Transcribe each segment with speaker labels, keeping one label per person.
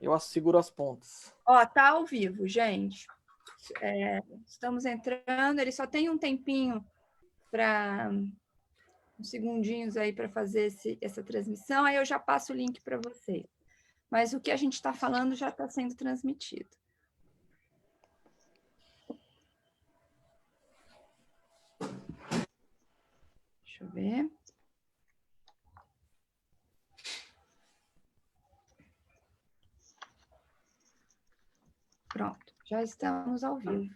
Speaker 1: Eu seguro as pontas.
Speaker 2: Ó, tá ao vivo, gente. Estamos entrando, ele só tem um tempinho para uns segundinhos aí para fazer essa transmissão, aí eu já passo o link para vocês. Mas o que a gente está falando já está sendo transmitido. Deixa eu ver. Pronto, já estamos ao vivo.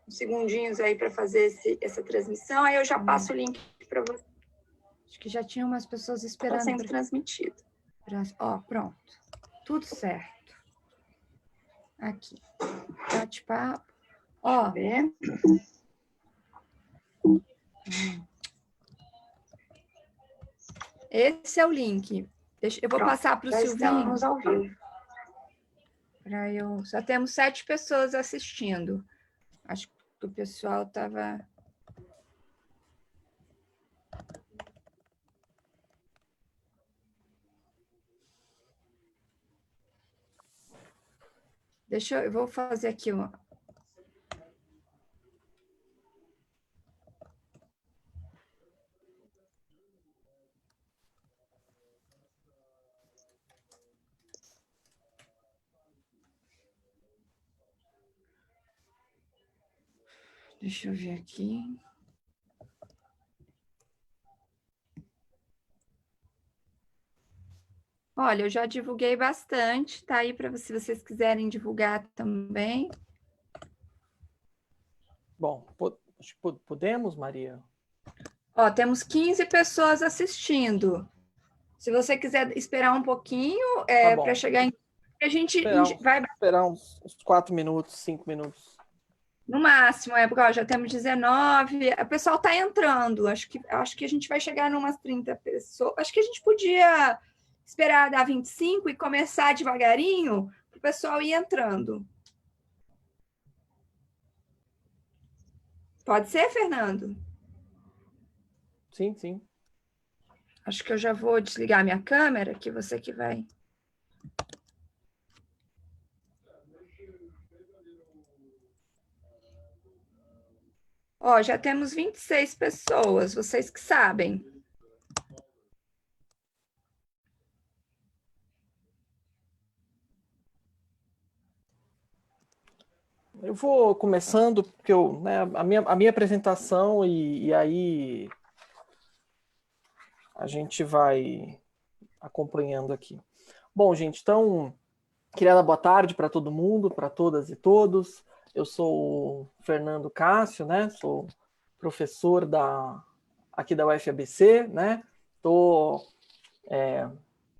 Speaker 2: Uns segundinhos aí para fazer essa transmissão, aí eu já passo o link para vocês. Acho que já tinha umas pessoas esperando. Está sendo transmitido. Ó, pronto. Tudo certo. Aqui. Bate-papo. Ó. Deixa eu ver. Esse é o link. Eu vou passar para o Silvinho. Estamos ao vivo. Já temos 7 pessoas assistindo. Acho que o pessoal estava... eu vou fazer aqui uma... Deixa eu ver aqui. Olha, eu já divulguei bastante, tá aí para se vocês quiserem divulgar também.
Speaker 1: Bom, podemos, Maria?
Speaker 2: Ó, temos 15 pessoas assistindo. Se você quiser esperar um pouquinho para chegar em... A gente vai...
Speaker 1: Esperar uns 4 minutos, 5 minutos.
Speaker 2: No máximo, porque ó, já temos 19, o pessoal está entrando, acho que a gente vai chegar em umas 30 pessoas, acho que a gente podia esperar dar 25 e começar devagarinho, para o pessoal ir entrando. Pode ser, Fernando?
Speaker 1: Sim, sim.
Speaker 2: Acho que eu já vou desligar minha câmera, que você que vai... Ó, já temos 26 pessoas, vocês que sabem.
Speaker 1: Eu vou começando, porque a minha apresentação e aí a gente vai acompanhando aqui. Bom, gente, então, queria dar boa tarde para todo mundo, para todas e todos. Eu sou o Fernando Cássio, né? Sou professor aqui da UFABC, né? Estou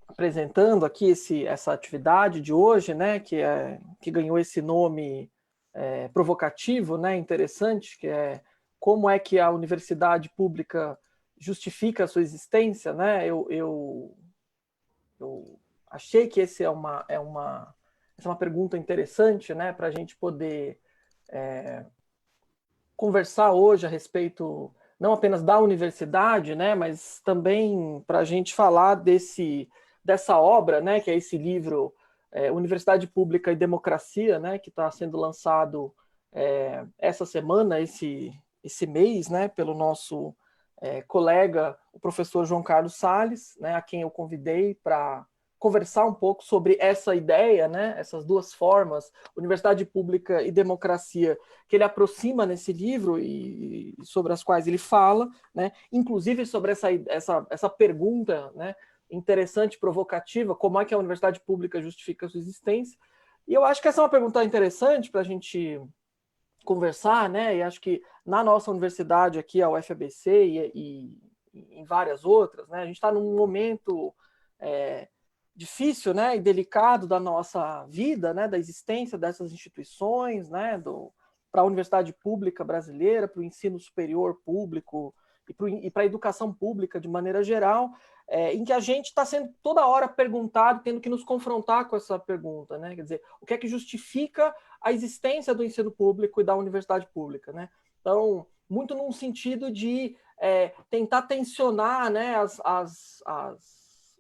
Speaker 1: apresentando aqui essa atividade de hoje, né? Que ganhou esse nome provocativo, né? Interessante, que é como é que a universidade pública justifica a sua existência, né? Eu achei que essa é uma pergunta interessante, né, para a gente poder conversar hoje a respeito não apenas da universidade, né, mas também para a gente falar dessa obra, né, que é esse livro Universidade Pública e Democracia, né, que está sendo lançado essa semana, esse mês, né, pelo nosso colega, o professor João Carlos Salles, né, a quem eu convidei para conversar um pouco sobre essa ideia, né, essas duas formas, universidade pública e democracia, que ele aproxima nesse livro e sobre as quais ele fala, né, inclusive sobre essa pergunta, né, interessante, provocativa, como é que a universidade pública justifica a sua existência. E eu acho que essa é uma pergunta interessante para a gente conversar, né? E acho que na nossa universidade aqui, a UFABC e em várias outras, né? A gente está num momento difícil, né? E delicado da nossa vida, né? Da existência dessas instituições, né? Para a universidade pública brasileira, para o ensino superior público e para a educação pública de maneira geral, em que a gente está sendo toda hora perguntado, tendo que nos confrontar com essa pergunta, né? Quer dizer, o que é que justifica a existência do ensino público e da universidade pública, né? Então, muito num sentido de tentar tensionar, né,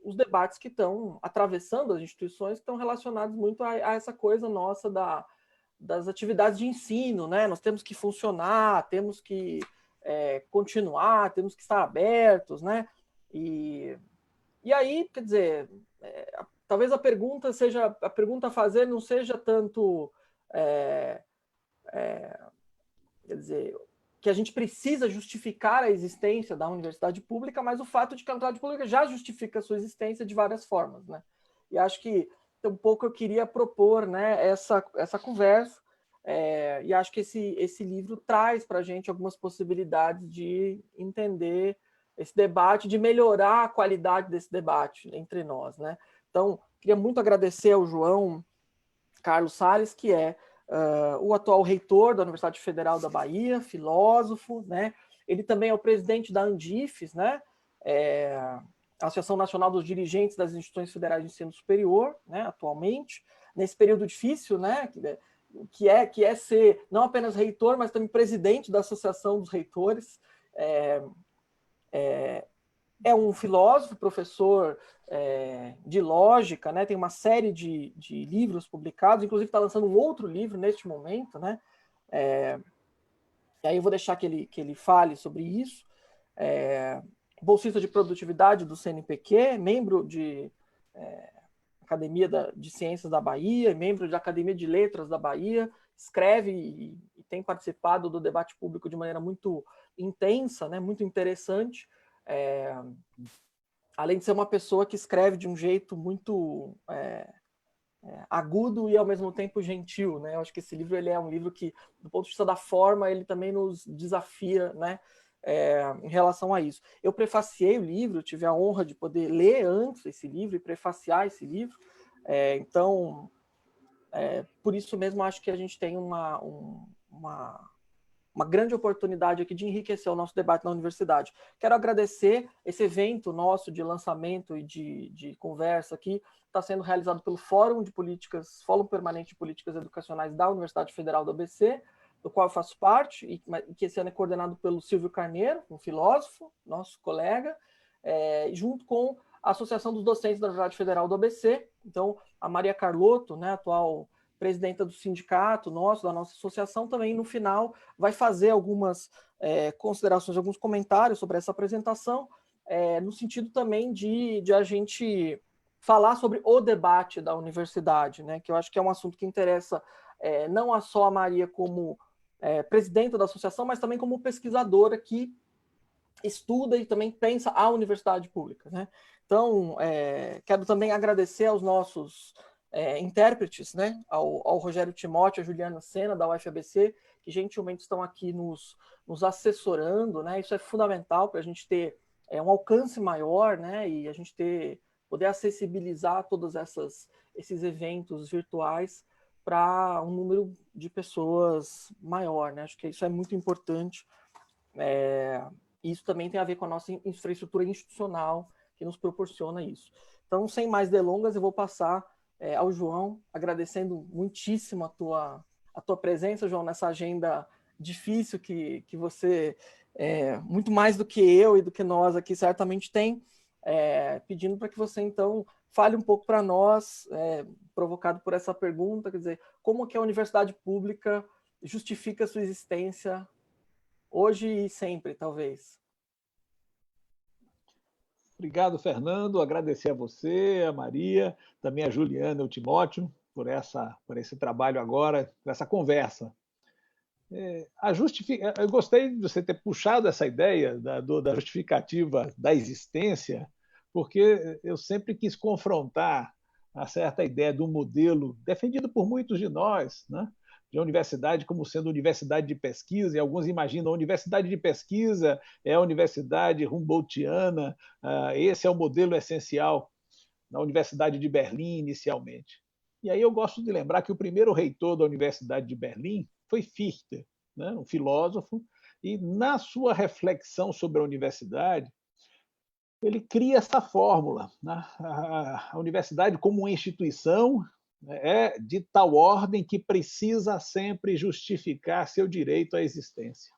Speaker 1: os debates que estão atravessando as instituições, que estão relacionados muito a essa coisa nossa das atividades de ensino, né? Nós temos que funcionar, temos que continuar, temos que estar abertos, né? E aí, quer dizer, talvez a pergunta a fazer não seja tanto, quer dizer, que a gente precisa justificar a existência da universidade pública, mas o fato de que a universidade pública já justifica a sua existência de várias formas, né? E acho que um pouco eu queria propor, né, essa conversa, e acho que esse livro traz para a gente algumas possibilidades de entender esse debate, de melhorar a qualidade desse debate entre nós, né? Então, queria muito agradecer ao João Carlos Salles, que é o atual reitor da Universidade Federal da Bahia, filósofo, né? Ele também é o presidente da Andifes, né? Associação Nacional dos Dirigentes das Instituições Federais de Ensino Superior, né? Atualmente, nesse período difícil, né? Que é ser não apenas reitor, mas também presidente da Associação dos Reitores. É um filósofo, professor de lógica, né? Tem uma série de livros publicados, inclusive está lançando um outro livro neste momento, né? E aí eu vou deixar que ele fale sobre isso. Bolsista de produtividade do CNPq, membro de Academia de Ciências da Bahia, membro da Academia de Letras da Bahia, escreve e tem participado do debate público de maneira muito intensa, né? Muito interessante. Além de ser uma pessoa que escreve de um jeito muito agudo e ao mesmo tempo gentil, né? Eu acho que esse livro ele é um livro que, do ponto de vista da forma, ele também nos desafia, né? Em relação a isso. Eu prefaciei o livro, tive a honra de poder ler antes esse livro e prefaciar esse livro, então, por isso mesmo, acho que a gente tem uma grande oportunidade aqui de enriquecer o nosso debate na universidade. Quero agradecer esse evento nosso de lançamento e de conversa aqui, está sendo realizado pelo Fórum Permanente de Políticas Educacionais da Universidade Federal do ABC, do qual eu faço parte, e que esse ano é coordenado pelo Silvio Carneiro, um filósofo, nosso colega, junto com a Associação dos Docentes da Universidade Federal do ABC. Então, a Maria Carlotto, né, atual presidenta do sindicato da nossa associação, também no final vai fazer algumas considerações, alguns comentários sobre essa apresentação, no sentido também de a gente falar sobre o debate da universidade, né, que eu acho que é um assunto que interessa não só a Maria como presidenta da associação, mas também como pesquisadora que estuda e também pensa a universidade pública, né? Então, quero também agradecer aos nossos intérpretes, né? Ao Rogério Timóteo, a Juliana Sena, da UFABC, que gentilmente estão aqui nos assessorando, né? Isso é fundamental para a gente ter um alcance maior, né? E a gente poder acessibilizar todos esses eventos virtuais para um número de pessoas maior, né? Acho que isso é muito importante. Isso também tem a ver com a nossa infraestrutura institucional que nos proporciona isso. Então, sem mais delongas, eu vou passar ao João, agradecendo muitíssimo a tua presença, João, nessa agenda difícil que você, muito mais do que eu e do que nós aqui, certamente tem, pedindo para que você, então, fale um pouco para nós, provocado por essa pergunta, quer dizer, como que a universidade pública justifica a sua existência hoje e sempre, talvez.
Speaker 3: Obrigado, Fernando. Agradecer a você, a Maria, também a Juliana e o Timóteo por esse trabalho agora, por essa conversa. Eu gostei de você ter puxado essa ideia da justificativa da existência, porque eu sempre quis confrontar a certa ideia do modelo defendido por muitos de nós, né? De a universidade como sendo universidade de pesquisa, e alguns imaginam a universidade de pesquisa é a universidade Humboldtiana, esse é o modelo essencial na Universidade de Berlim, inicialmente. E aí eu gosto de lembrar que o primeiro reitor da Universidade de Berlim foi Fichte, né, um filósofo, e na sua reflexão sobre a universidade, ele cria essa fórmula, né? A universidade como uma instituição é de tal ordem que precisa sempre justificar seu direito à existência.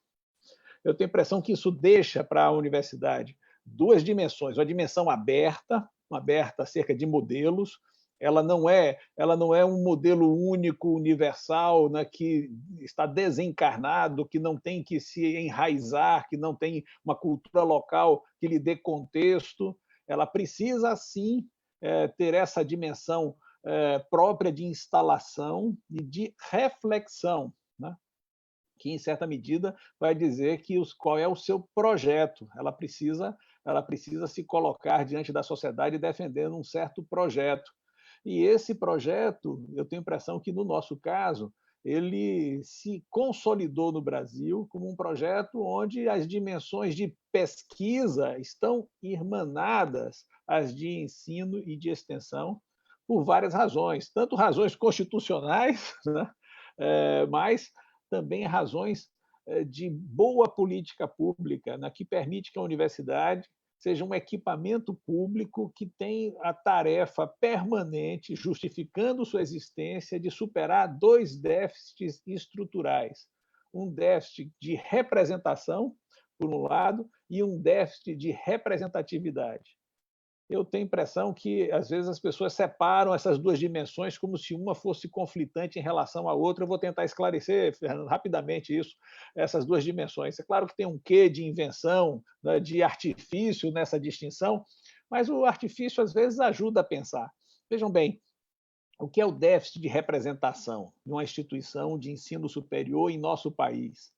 Speaker 3: Eu tenho a impressão que isso deixa para a universidade duas dimensões, uma dimensão aberta, aberta acerca de modelos. Ela não é um modelo único, universal, né, que está desencarnado, que não tem que se enraizar, que não tem uma cultura local que lhe dê contexto. Ela precisa, sim, ter essa dimensão própria de instalação e de reflexão, né? Que, em certa medida, vai dizer qual é o seu projeto. Ela precisa se colocar diante da sociedade defendendo um certo projeto. E esse projeto, eu tenho a impressão que, no nosso caso, ele se consolidou no Brasil como um projeto onde as dimensões de pesquisa estão irmanadas às de ensino e de extensão por várias razões, tanto razões constitucionais, né? Mas também razões de boa política pública, né? Que permite que a universidade seja um equipamento público que tem a tarefa permanente, justificando sua existência, de superar dois déficits estruturais. Um déficit de representação, por um lado, e um déficit de representatividade. Eu tenho a impressão que, às vezes, as pessoas separam essas duas dimensões como se uma fosse conflitante em relação à outra. Eu vou tentar esclarecer, Fernando, rapidamente isso, essas duas dimensões. É claro que tem um quê de invenção, né, de artifício nessa distinção, mas o artifício, às vezes, ajuda a pensar. Vejam bem, o que é o déficit de representação de uma instituição de ensino superior em nosso país?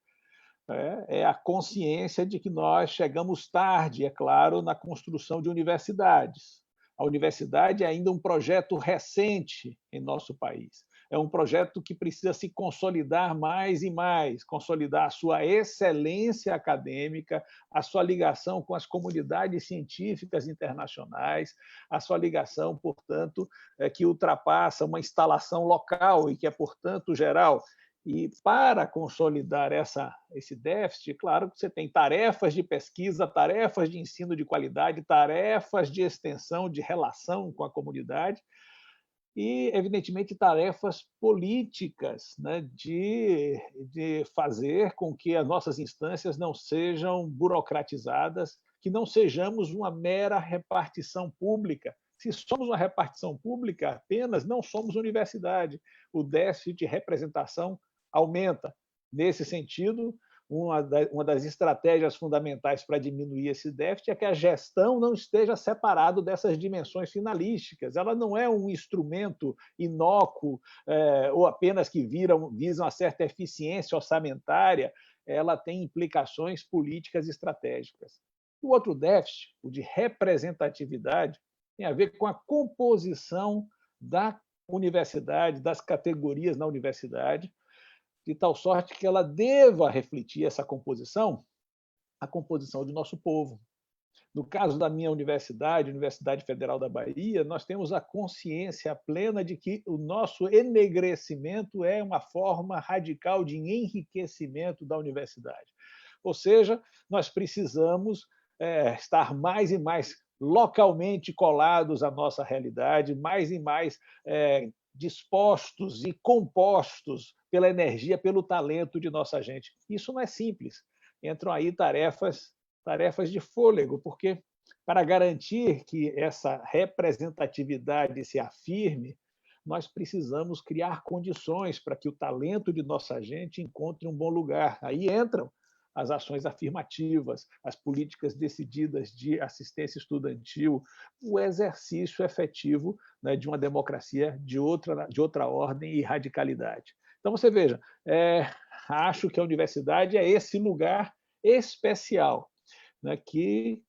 Speaker 3: É a consciência de que nós chegamos tarde, é claro, na construção de universidades. A universidade é ainda um projeto recente em nosso país. É um projeto que precisa se consolidar mais e mais, consolidar a sua excelência acadêmica, a sua ligação com as comunidades científicas internacionais, a sua ligação, portanto, que ultrapassa uma instalação local e que é, portanto, geral. E para consolidar esse déficit, claro que você tem tarefas de pesquisa, tarefas de ensino de qualidade, tarefas de extensão, de relação com a comunidade e, evidentemente, tarefas políticas, né, de fazer com que as nossas instâncias não sejam burocratizadas, que não sejamos uma mera repartição pública. Se somos uma repartição pública apenas, não somos universidade. O déficit de representação aumenta. Nesse sentido, uma das estratégias fundamentais para diminuir esse déficit é que a gestão não esteja separada dessas dimensões finalísticas. Ela não é um instrumento inócuo ou apenas que visa uma certa eficiência orçamentária. Ela tem implicações políticas estratégicas. O outro déficit, o de representatividade, tem a ver com a composição da universidade, das categorias na universidade, de tal sorte que ela deva refletir essa composição, a composição do nosso povo. No caso da minha universidade, Universidade Federal da Bahia, nós temos a consciência plena de que o nosso enegrecimento é uma forma radical de enriquecimento da universidade. Ou seja, nós precisamos estar mais e mais localmente colados à nossa realidade, mais e mais dispostos e compostos pela energia, pelo talento de nossa gente. Isso não é simples. Entram aí tarefas de fôlego, porque para garantir que essa representatividade se afirme, nós precisamos criar condições para que o talento de nossa gente encontre um bom lugar. Aí entram as ações afirmativas, as políticas decididas de assistência estudantil, o exercício efetivo, né, de uma democracia de outra ordem e radicalidade. Então, você veja, acho que a universidade é esse lugar especial, né, que,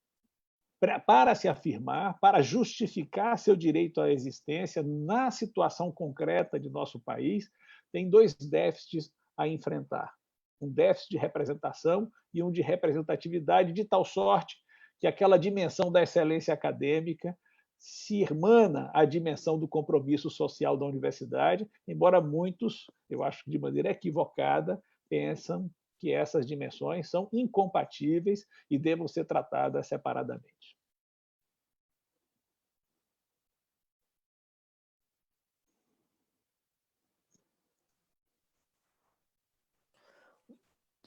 Speaker 3: para se afirmar, para justificar seu direito à existência na situação concreta de nosso país, tem dois déficits a enfrentar. Um déficit de representação e um de representatividade, de tal sorte que aquela dimensão da excelência acadêmica se irmana à dimensão do compromisso social da universidade, embora muitos, eu acho que de maneira equivocada, pensam que essas dimensões são incompatíveis e devam ser tratadas separadamente.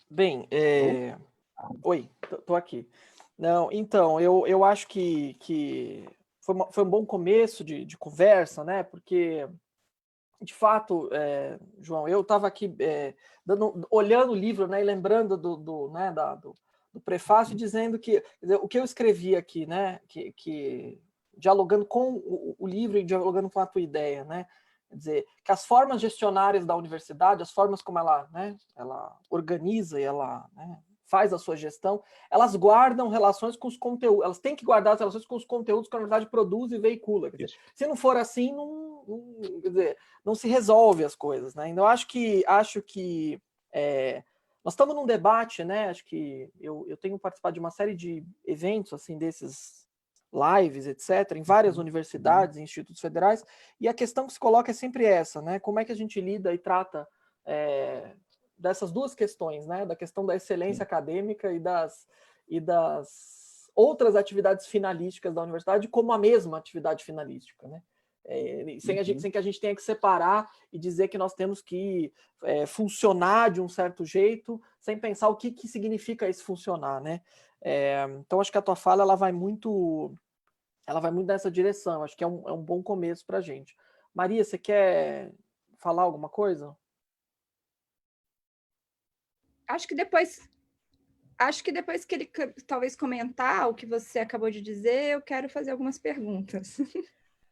Speaker 1: Bem, oi, tô aqui. Não, então, eu acho que foi um bom começo de conversa, né? Porque, de fato, João, eu estava aqui olhando o livro, né, e lembrando do prefácio, dizendo que, quer dizer, o que eu escrevi aqui, né, que dialogando com o livro e dialogando com a tua ideia, né, quer dizer, que as formas gestionárias da universidade, as formas como ela, né, ela organiza e ela, né, faz a sua gestão, elas guardam relações com os conteúdos, elas têm que guardar as relações com os conteúdos que a universidade produz e veicula. Quer dizer, se não for assim, quer dizer, não se resolve as coisas, né? Então, acho que nós estamos num debate, né? Acho que eu tenho participado de uma série de eventos, assim, desses lives, etc., em várias universidades e institutos federais, e a questão que se coloca é sempre essa, né? Como é que a gente lida e trata dessas duas questões, né? Da questão da excelência acadêmica e das outras atividades finalísticas da universidade como a mesma atividade finalística, né? Sem que a gente tenha que separar e dizer que nós temos que funcionar de um certo jeito, sem pensar o que significa esse funcionar, né? Então, acho que a tua fala ela vai muito nessa direção. Acho que é um bom começo para a gente. Maria, você quer falar alguma coisa?
Speaker 2: Acho que depois que ele talvez comentar o que você acabou de dizer, eu quero fazer algumas perguntas.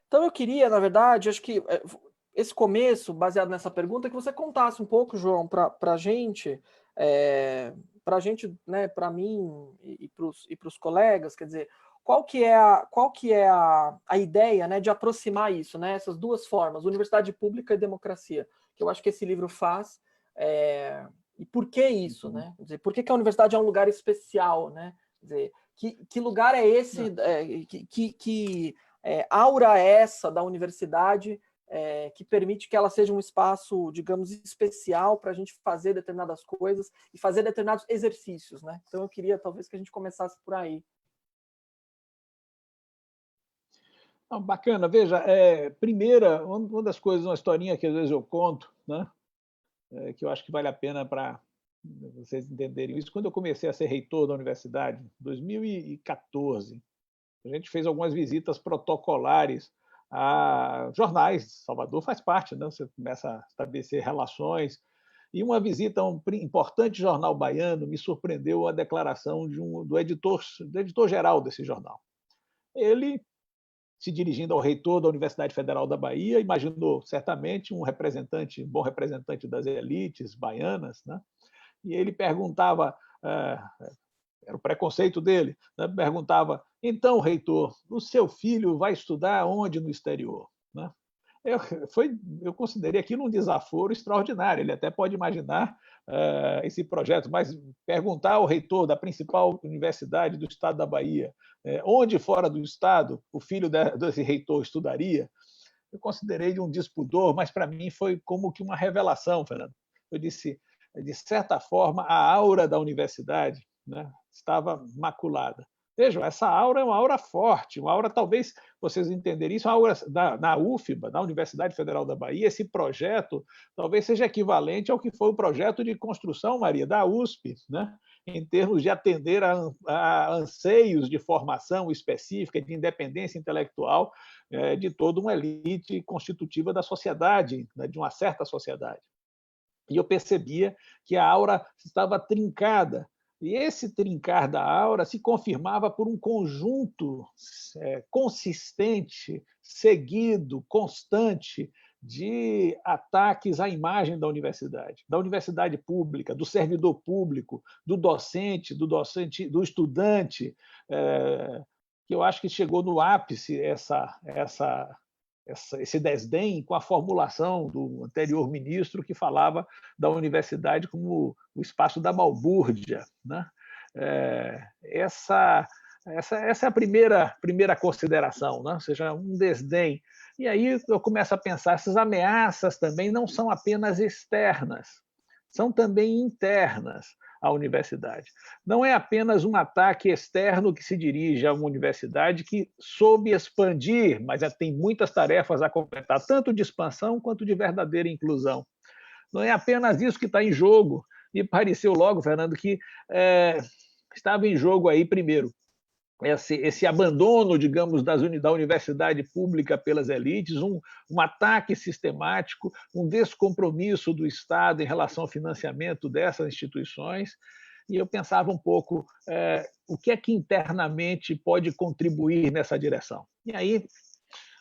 Speaker 1: Então eu queria, na verdade, acho que esse começo, baseado nessa pergunta, que você contasse um pouco, João, para a gente, né, para mim e para os colegas, quer dizer, qual que é a ideia, né, de aproximar isso, né, essas duas formas, universidade pública e democracia, que eu acho que esse livro faz, e por que isso, né? Quer dizer, por que a universidade é um lugar especial, né? Quer dizer, que lugar é esse, que aura é essa da universidade que permite que ela seja um espaço, digamos, especial para a gente fazer determinadas coisas e fazer determinados exercícios, né? Então eu queria talvez que a gente começasse por aí.
Speaker 3: Bacana, veja, primeira, uma das coisas, uma historinha que às vezes eu conto, né, que eu acho que vale a pena para vocês entenderem isso. Quando eu comecei a ser reitor da universidade, em 2014, a gente fez algumas visitas protocolares a jornais. Salvador faz parte, né? Você começa a estabelecer relações. E uma visita a um importante jornal baiano me surpreendeu a declaração do editor-geral desse jornal. Ele, se dirigindo ao reitor da Universidade Federal da Bahia, imaginou certamente um bom representante das elites baianas, né? E ele perguntava, era o preconceito dele, né? Perguntava: então, reitor, o seu filho vai estudar onde no exterior? Né? Eu considerei aquilo um desaforo extraordinário. Ele até pode imaginar esse projeto, mas perguntar ao reitor da principal universidade do estado da Bahia onde fora do estado o filho desse reitor estudaria, eu considerei um despudor, mas para mim foi como que uma revelação, Fernando. Eu disse, de certa forma, a aura da universidade, né, estava maculada. Vejam, essa aura é uma aura forte, uma aura, talvez vocês entenderem isso, a aura na UFBA, na Universidade Federal da Bahia, esse projeto talvez seja equivalente ao que foi o projeto de construção, Maria, da USP, né? Em termos de atender a anseios de formação específica, de independência intelectual de toda uma elite constitutiva da sociedade, né, de uma certa sociedade. E eu percebia que a aura estava trincada. E esse trincar da aura se confirmava por um conjunto consistente, seguido, constante, de ataques à imagem da universidade pública, do servidor público, do docente, do estudante, que eu acho que chegou no ápice esse desdém com a formulação do anterior ministro que falava da universidade como o espaço da balbúrdia, né? Essa é a primeira consideração, né? Ou seja, um desdém. E aí eu começo a pensar, essas ameaças também não são apenas externas, são também internas à universidade. Não é apenas um ataque externo que se dirige a uma universidade que soube expandir, mas tem muitas tarefas a completar, tanto de expansão quanto de verdadeira inclusão. Não é apenas isso que está em jogo. Me pareceu logo, Fernando, que estava em jogo aí, primeiro, esse abandono, digamos, da universidade pública pelas elites, um ataque sistemático, um descompromisso do Estado em relação ao financiamento dessas instituições. E eu pensava um pouco o que é que internamente pode contribuir nessa direção. E aí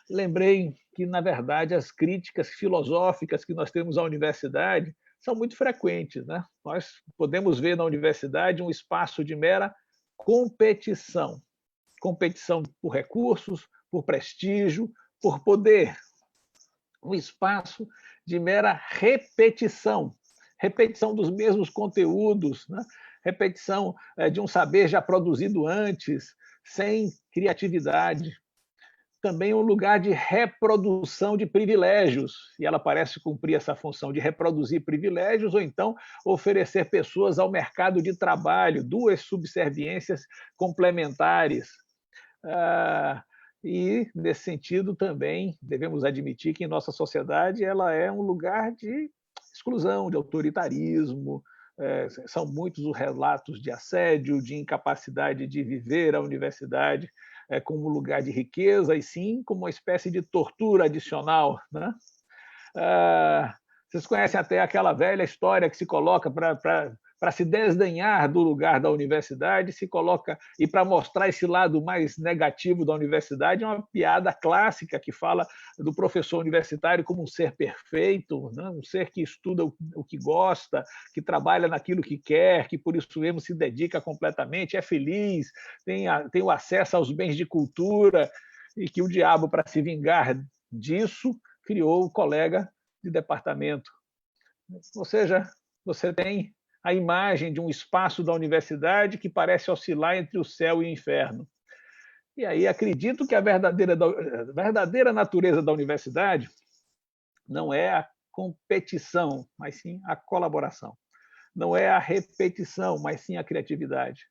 Speaker 3: lembrei que, na verdade, as críticas filosóficas que nós temos à universidade são muito frequentes, né? Nós podemos ver na universidade um espaço de mera competição por recursos, por prestígio, por poder. Um espaço de mera repetição dos mesmos conteúdos, né? Repetição de um saber já produzido antes, sem criatividade. Também um lugar de reprodução de privilégios, e ela parece cumprir essa função de reproduzir privilégios, ou então oferecer pessoas ao mercado de trabalho, duas subserviências complementares. E, nesse sentido, também devemos admitir que em nossa sociedade ela é um lugar de exclusão, de autoritarismo. São muitos os relatos de assédio, de incapacidade de viver a universidade como lugar de riqueza, e sim como uma espécie de tortura adicional, né? Vocês conhecem até aquela velha história que se coloca para se desdenhar do lugar da universidade, se coloca, e para mostrar esse lado mais negativo da universidade, é uma piada clássica que fala do professor universitário como um ser perfeito, né? Um ser que estuda o que gosta, que trabalha naquilo que quer, que por isso mesmo se dedica completamente, é feliz, tem o acesso aos bens de cultura, e que o diabo, para se vingar disso, criou o colega de departamento. Ou seja, você tem a imagem de um espaço da universidade que parece oscilar entre o céu e o inferno. E aí acredito que a verdadeira natureza da universidade não é a competição, mas sim a colaboração. Não é a repetição, mas sim a criatividade.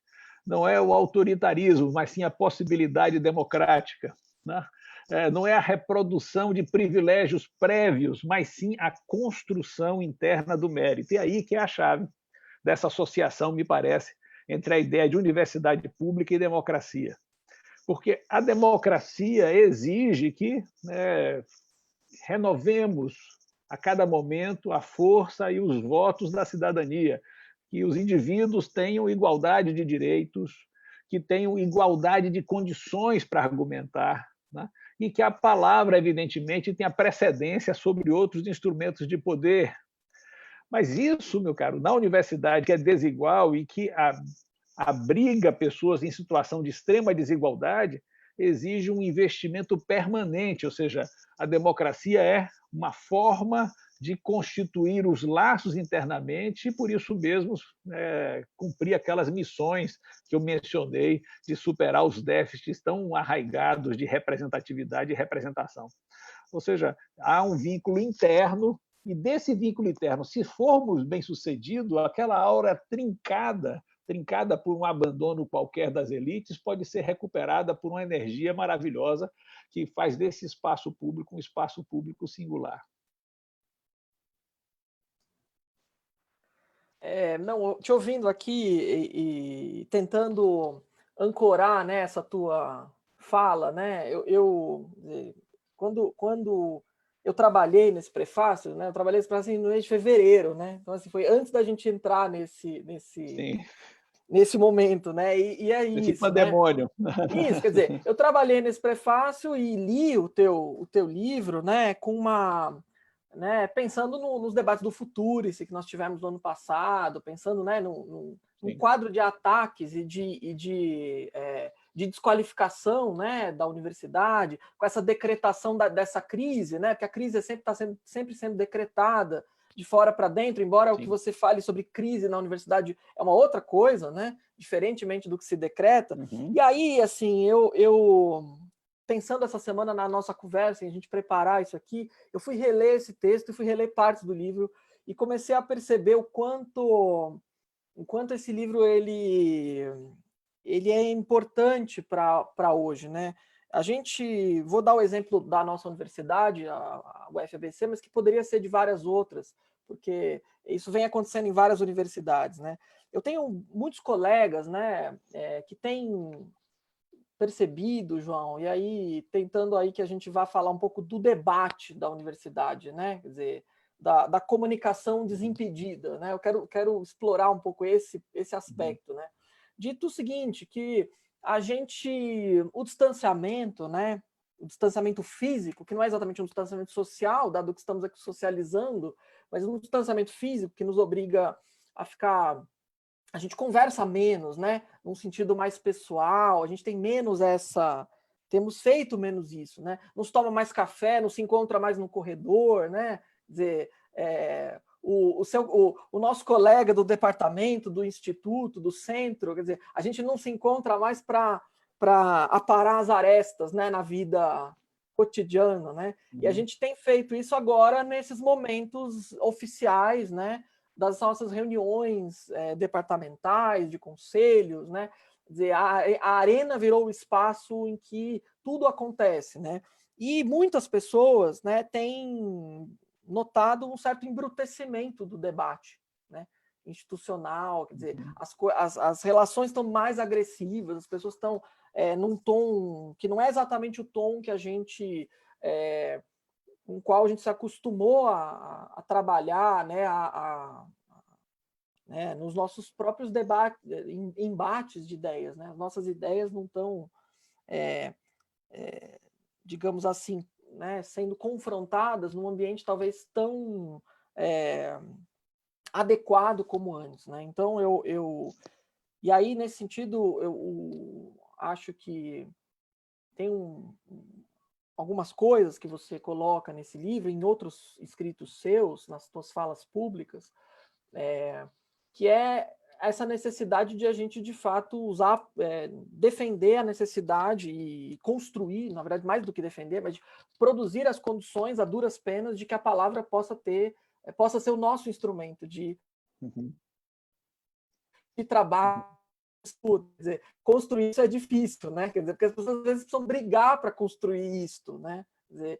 Speaker 3: Não é o autoritarismo, mas sim a possibilidade democrática, né? Não é a reprodução de privilégios prévios, mas sim a construção interna do mérito. E aí que é a chave dessa associação, me parece, entre a ideia de universidade pública e democracia. Porque a democracia exige que renovemos a cada momento a força e os votos da cidadania, que os indivíduos tenham igualdade de direitos, que tenham igualdade de condições para argumentar, né? E que a palavra, evidentemente, tenha precedência sobre outros instrumentos de poder. Mas isso, meu caro, na universidade, que é desigual e que abriga pessoas em situação de extrema desigualdade, exige um investimento permanente, ou seja, a democracia é uma forma de constituir os laços internamente e, por isso mesmo, cumprir aquelas missões que eu mencionei de superar os déficits tão arraigados de representatividade e representação. Ou seja, há um vínculo interno, e desse vínculo interno, se formos bem-sucedidos, aquela aura trincada por um abandono qualquer das elites, pode ser recuperada por uma energia maravilhosa que faz desse espaço público um espaço público singular.
Speaker 1: Não, te ouvindo aqui e tentando ancorar, né, essa tua fala, né, quando eu trabalhei nesse prefácio, né, eu trabalhei nesse prefácio no mês de fevereiro, né, então assim, foi antes da gente entrar nesse momento, né, e é
Speaker 3: Esse
Speaker 1: isso,
Speaker 3: pandemônio.
Speaker 1: Né? Isso, quer dizer, eu trabalhei nesse prefácio e li o teu livro, né, com uma... Né, pensando nos debates do Futurice que nós tivemos no ano passado, pensando, né, num quadro de ataques e de desqualificação, né, da universidade, com essa decretação dessa crise, né, porque a crise está sempre sendo decretada de fora para dentro, embora Sim. O que você fale sobre crise na universidade é uma outra coisa, né, diferentemente do que se decreta. Uhum. E aí, assim, eu pensando essa semana na nossa conversa, em a gente preparar isso aqui, eu fui reler esse texto e fui reler partes do livro e comecei a perceber o quanto esse livro ele é importante para hoje, né? Vou dar o exemplo da nossa universidade, a UFABC, mas que poderia ser de várias outras, porque isso vem acontecendo em várias universidades, né? Eu tenho muitos colegas, né, que têm percebido, João, e aí tentando aí que a gente vá falar um pouco do debate da universidade, né? Quer dizer, da comunicação desimpedida, né? Eu quero explorar um pouco esse aspecto, né? Dito o seguinte, que o distanciamento, né? O distanciamento físico, que não é exatamente um distanciamento social, dado que estamos aqui socializando, mas um distanciamento físico que nos obriga a ficar... A gente conversa menos, né? Num sentido mais pessoal, a gente tem menos temos feito menos isso, né? Não se toma mais café, não se encontra mais no corredor, né? Quer dizer, o nosso colega do departamento, do instituto, do centro, quer dizer, a gente não se encontra mais para aparar as arestas, né, na vida cotidiana, né? E a gente tem feito isso agora nesses momentos oficiais, né, das nossas reuniões departamentais, de conselhos, né? Quer dizer, a arena virou o espaço em que tudo acontece, né? E muitas pessoas, né, têm notado um certo embrutecimento do debate, né, institucional, quer dizer, as relações estão mais agressivas, as pessoas estão num tom que não é exatamente o tom que a gente... com o qual a gente se acostumou a trabalhar, né, né, nos nossos próprios debates, embates de ideias, né? As nossas ideias não estão, digamos assim, né, sendo confrontadas num ambiente talvez tão adequado como antes, né? Então e aí nesse sentido eu acho que tem algumas coisas que você coloca nesse livro, em outros escritos seus, nas suas falas públicas, que é essa necessidade de a gente, de fato, defender a necessidade e construir, na verdade, mais do que defender, mas de produzir as condições a duras penas de que a palavra possa ser o nosso instrumento de trabalho. Quer dizer, construir isso é difícil, né? Quer dizer, porque as pessoas às vezes precisam brigar para construir isto, né? Quer dizer,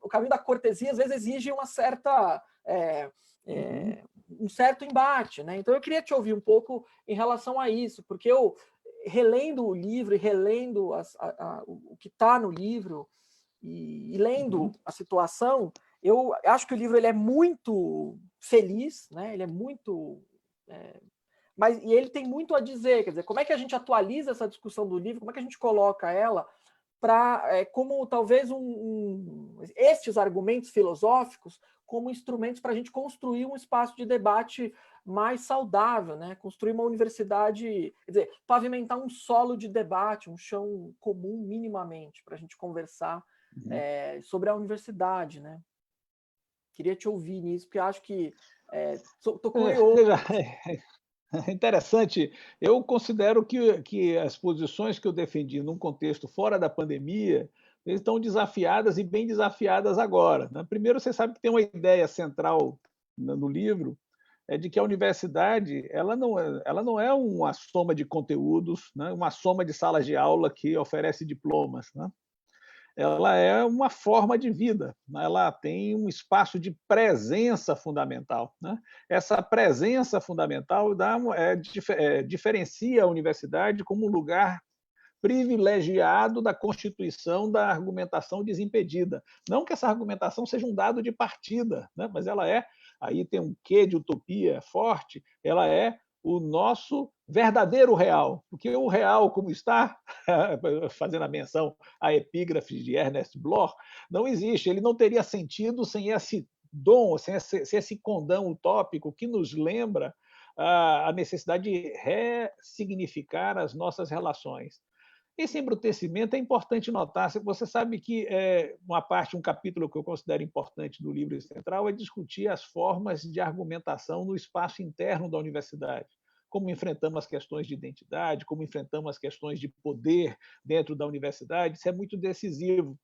Speaker 1: o caminho da cortesia às vezes exige uma certa um certo embate, né? Então eu queria te ouvir um pouco em relação a isso, porque eu relendo o livro e relendo o que está no livro e lendo a situação, eu acho que o livro ele é muito feliz, né? Ele é muito e ele tem muito a dizer, quer dizer, como é que a gente atualiza essa discussão do livro, como é que a gente coloca ela como talvez estes argumentos filosóficos como instrumentos para a gente construir um espaço de debate mais saudável, né? Construir uma universidade, quer dizer, pavimentar um solo de debate, um chão comum minimamente, para a gente conversar sobre a universidade, né? Queria te ouvir nisso, porque acho que estou curioso.
Speaker 3: É interessante. Eu considero que as posições que eu defendi num contexto fora da pandemia estão desafiadas e bem desafiadas agora, né? Primeiro, você sabe que tem uma ideia central no livro, de que a universidade ela não é uma soma de conteúdos, né? Uma soma de salas de aula que oferece diplomas, né? Ela é uma forma de vida, né? Ela tem um espaço de presença fundamental, né? Essa presença fundamental diferencia a universidade como um lugar privilegiado da constituição da argumentação desimpedida. Não que essa argumentação seja um dado de partida, né? Mas ela aí tem um quê de utopia forte, ela é o nosso verdadeiro real, porque o real, como está, fazendo a menção a epígrafes de Ernest Bloch, não existe, ele não teria sentido sem esse dom, sem esse condão utópico que nos lembra a necessidade de ressignificar as nossas relações. Esse embrutecimento é importante notar. Você sabe que um capítulo que eu considero importante do livro central é discutir as formas de argumentação no espaço interno da universidade. Como enfrentamos as questões de identidade, como enfrentamos as questões de poder dentro da universidade, isso é muito decisivo,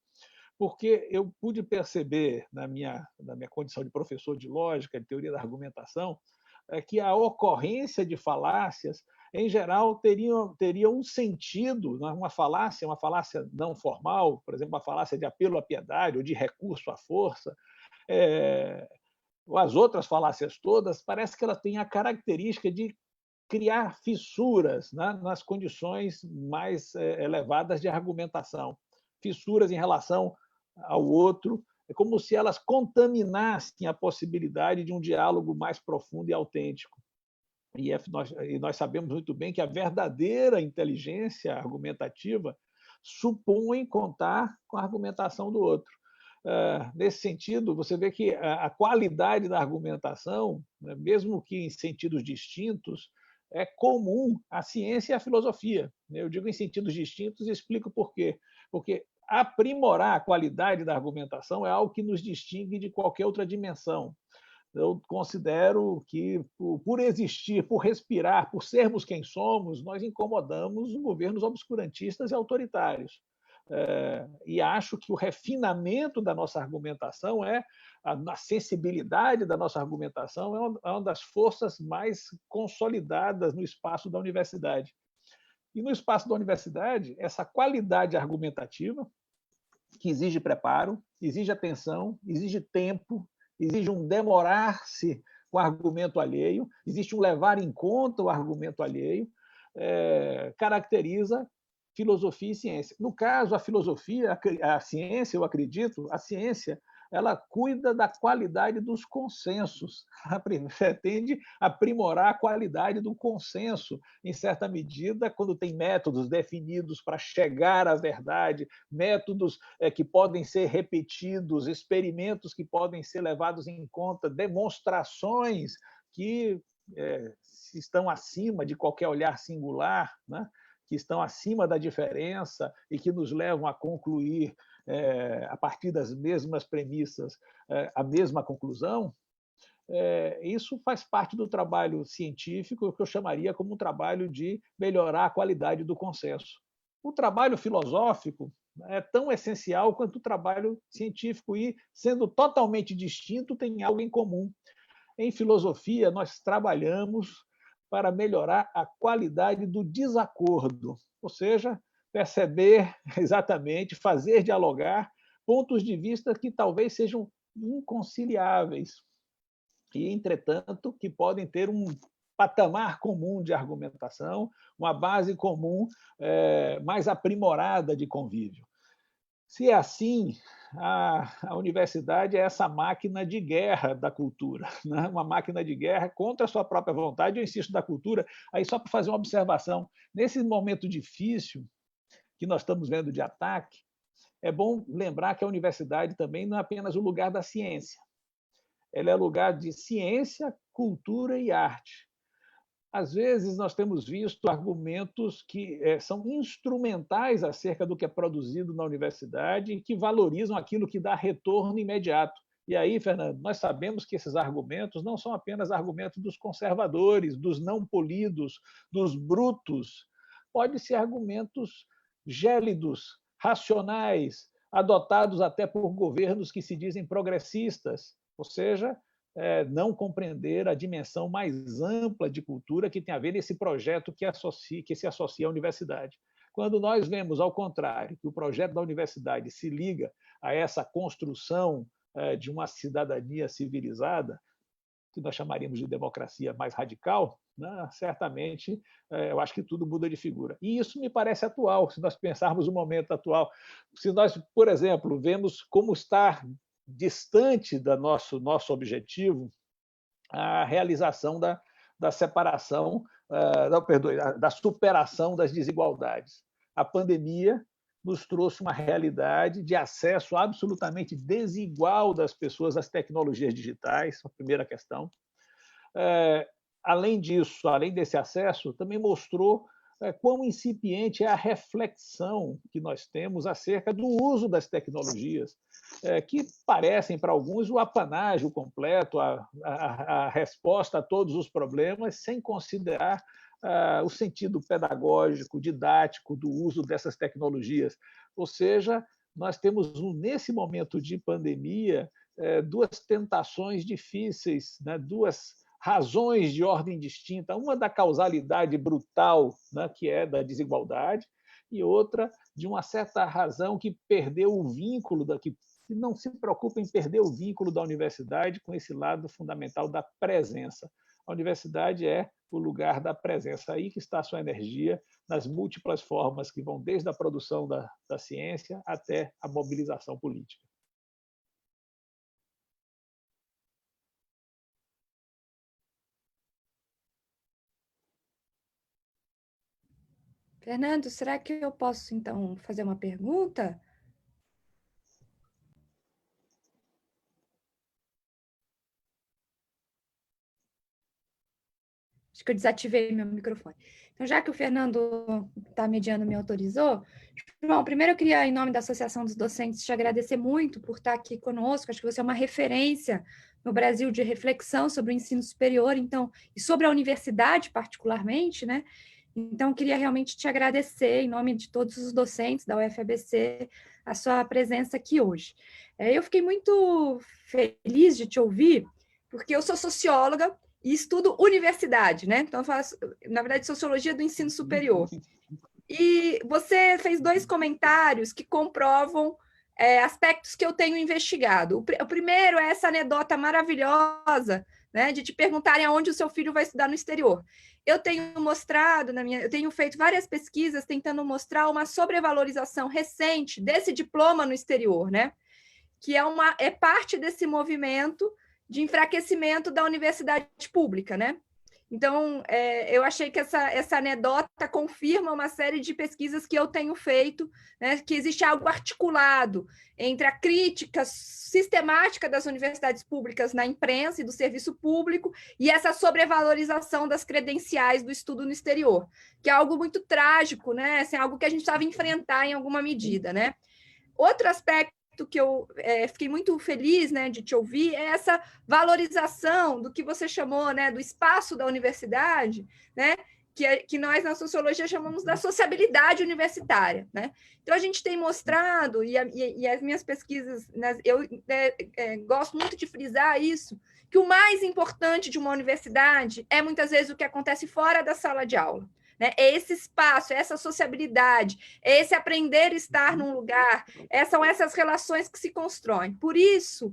Speaker 3: porque eu pude perceber, na minha condição de professor de lógica, de teoria da argumentação, que a ocorrência de falácias, em geral, teria um sentido, uma falácia não formal, por exemplo, uma falácia de apelo à piedade ou de recurso à força, as outras falácias todas, parece que ela tem a característica de criar fissuras, né, nas condições mais elevadas de argumentação, fissuras em relação ao outro, é como se elas contaminassem a possibilidade de um diálogo mais profundo e autêntico. E nós sabemos muito bem que a verdadeira inteligência argumentativa supõe contar com a argumentação do outro. Nesse sentido, você vê que a qualidade da argumentação, né, mesmo que em sentidos distintos, é comum à ciência e à filosofia. Eu digo em sentidos distintos e explico por quê. Porque aprimorar a qualidade da argumentação é algo que nos distingue de qualquer outra dimensão. Eu considero que, por existir, por respirar, por sermos quem somos, nós incomodamos governos obscurantistas e autoritários. E acho que o refinamento da nossa argumentação, a sensibilidade da nossa argumentação é uma das forças mais consolidadas no espaço da universidade. E no espaço da universidade, essa qualidade argumentativa, que exige preparo, exige atenção, exige tempo, exige um demorar-se com o argumento alheio, existe um levar em conta o argumento alheio, caracteriza filosofia e ciência. No caso, a filosofia, a ciência, eu acredito, a ciência, ela cuida da qualidade dos consensos, ela pretende aprimorar a qualidade do consenso, em certa medida, quando tem métodos definidos para chegar à verdade, métodos que podem ser repetidos, experimentos que podem ser levados em conta, demonstrações que estão acima de qualquer olhar singular, né? Que estão acima da diferença e que nos levam a concluir, a partir das mesmas premissas, a mesma conclusão, isso faz parte do trabalho científico, que eu chamaria como um trabalho de melhorar a qualidade do consenso. O trabalho filosófico é tão essencial quanto o trabalho científico e, sendo totalmente distinto, tem algo em comum. Em filosofia, nós trabalhamos para melhorar a qualidade do desacordo, ou seja, perceber exatamente, fazer dialogar pontos de vista que talvez sejam inconciliáveis e, entretanto, que podem ter um patamar comum de argumentação, uma base comum mais aprimorada de convívio. Se é assim, a universidade é essa máquina de guerra da cultura, né? Uma máquina de guerra contra a sua própria vontade, eu insisto, da cultura. Aí, só para fazer uma observação, nesse momento difícil que nós estamos vendo de ataque, é bom lembrar que a universidade também não é apenas o lugar da ciência. Ela é lugar de ciência, cultura e arte. Às vezes, nós temos visto argumentos que são instrumentais acerca do que é produzido na universidade e que valorizam aquilo que dá retorno imediato. E aí, Fernando, nós sabemos que esses argumentos não são apenas argumentos dos conservadores, dos não polidos, dos brutos. Podem ser argumentos gélidos, racionais, adotados até por governos que se dizem progressistas, ou seja, não compreender a dimensão mais ampla de cultura que tem a ver nesse projeto que se associa à universidade. Quando nós vemos, ao contrário, que o projeto da universidade se liga a essa construção de uma cidadania civilizada, que nós chamaríamos de democracia mais radical, né, certamente eu acho que tudo muda de figura. E isso me parece atual, se nós pensarmos o momento atual. Se nós, por exemplo, vemos como está distante do nosso objetivo a realização da separação, da superação das desigualdades. A pandemia nos trouxe uma realidade de acesso absolutamente desigual das pessoas às tecnologias digitais, a primeira questão. Além disso, além desse acesso, também mostrou quão incipiente é a reflexão que nós temos acerca do uso das tecnologias, que parecem para alguns o apanágio completo, a resposta a todos os problemas, sem considerar o sentido pedagógico, didático do uso dessas tecnologias. Ou seja, nós temos, nesse momento de pandemia, duas tentações difíceis, né? Duas razões de ordem distinta, uma da causalidade brutal, né, que é da desigualdade, e outra de uma certa razão que perdeu o vínculo, que não se preocupa em perder o vínculo da universidade com esse lado fundamental da presença. A universidade é o lugar da presença, aí que está a sua energia, nas múltiplas formas que vão desde a produção da ciência até a mobilização política.
Speaker 2: Fernando, será que eu posso, então, fazer uma pergunta? Acho que eu desativei meu microfone. Então, já que o Fernando está mediando, me autorizou, João, primeiro eu queria, em nome da Associação dos Docentes, te agradecer muito por estar aqui conosco. Acho que você é uma referência no Brasil de reflexão sobre o ensino superior, então, e sobre a universidade particularmente, né? Então, queria realmente te agradecer, em nome de todos os docentes da UFABC, a sua presença aqui hoje. Eu fiquei muito feliz de te ouvir, porque eu sou socióloga e estudo universidade, né? Então, eu faço, na verdade, sociologia do ensino superior. E você fez 2 comentários que comprovam aspectos que eu tenho investigado. O primeiro é essa anedota maravilhosa, né, de te perguntarem aonde o seu filho vai estudar no exterior. Eu tenho mostrado, eu tenho feito várias pesquisas tentando mostrar uma sobrevalorização recente desse diploma no exterior, né? Que é parte desse movimento de enfraquecimento da universidade pública, né? Então, eu achei que essa anedota confirma uma série de pesquisas que eu tenho feito, né, que existe algo articulado entre a crítica sistemática das universidades públicas na imprensa e do serviço público e essa sobrevalorização das credenciais do estudo no exterior, que é algo muito trágico, né? Assim, algo que a gente precisava enfrentar em alguma medida, né? Outro aspecto que eu fiquei muito feliz, né, de te ouvir é essa valorização do que você chamou, né, do espaço da universidade, né, que nós na sociologia chamamos da sociabilidade universitária, né? Então a gente tem mostrado e as minhas pesquisas, eu gosto muito de frisar isso, que o mais importante de uma universidade é muitas vezes o que acontece fora da sala de aula. Né? É esse espaço, é essa sociabilidade, é esse aprender a estar num lugar, são essas relações que se constroem. Por isso,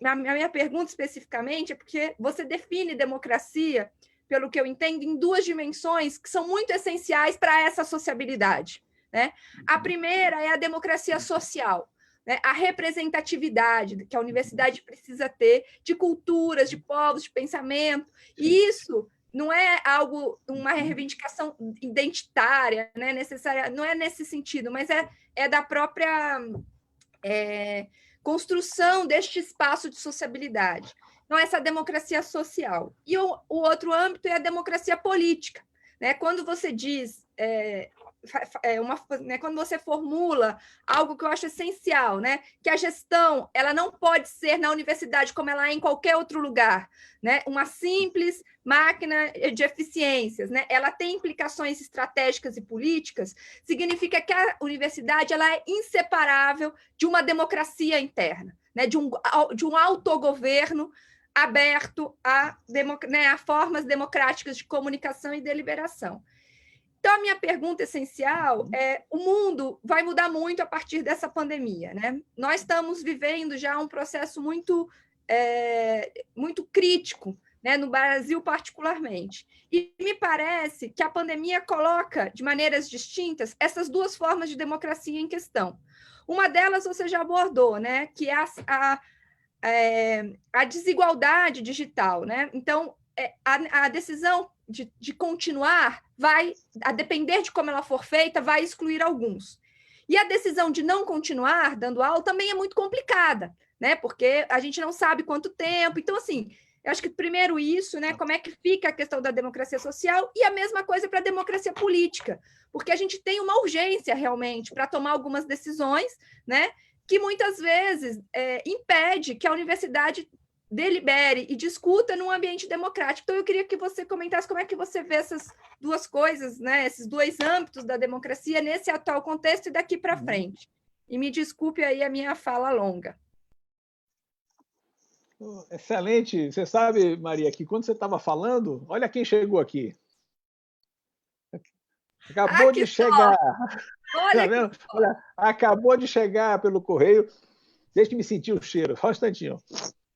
Speaker 2: a minha pergunta especificamente é porque você define democracia, pelo que eu entendo, em 2 dimensões que são muito essenciais para essa sociabilidade. Né? A primeira é a democracia social, né? A representatividade que a universidade precisa ter de culturas, de povos, de pensamento, e isso não é algo, uma reivindicação identitária, né, necessária, não é nesse sentido, mas é da própria construção deste espaço de sociabilidade. Então, essa democracia social. E o outro âmbito é a democracia política. Né? Quando você diz quando você formula algo que eu acho essencial, né? Que a gestão ela não pode ser na universidade como ela é em qualquer outro lugar, né? Uma simples máquina de eficiências, né? Ela tem implicações estratégicas e políticas, significa que a universidade ela é inseparável de uma democracia interna, né? De um autogoverno aberto a formas democráticas de comunicação e deliberação. Então, a minha pergunta essencial é: o mundo vai mudar muito a partir dessa pandemia, né? Nós estamos vivendo já um processo muito crítico, né, no Brasil particularmente. E me parece que a pandemia coloca, de maneiras distintas, essas 2 formas de democracia em questão. Uma delas você já abordou, né, que é a desigualdade digital. Né? Então, a decisão de continuar vai, a depender de como ela for feita, vai excluir alguns. E a decisão de não continuar dando aula também é muito complicada, né? Porque a gente não sabe quanto tempo. Então, assim, eu acho que primeiro isso, né? Como é que fica a questão da democracia social e a mesma coisa para a democracia política, porque a gente tem uma urgência realmente para tomar algumas decisões, né? Que muitas vezes impede que a universidade delibere e discuta num ambiente democrático. Então, eu queria que você comentasse como é que você vê essas 2 coisas, né, esses 2 âmbitos da democracia nesse atual contexto e daqui para frente. E me desculpe aí a minha fala longa.
Speaker 3: Excelente. Você sabe, Maria, que quando você estava falando, olha quem chegou aqui. Acabou de chegar. Tá vendo? Olha, acabou de chegar pelo correio. Deixa eu me sentir o cheiro. Só um instantinho.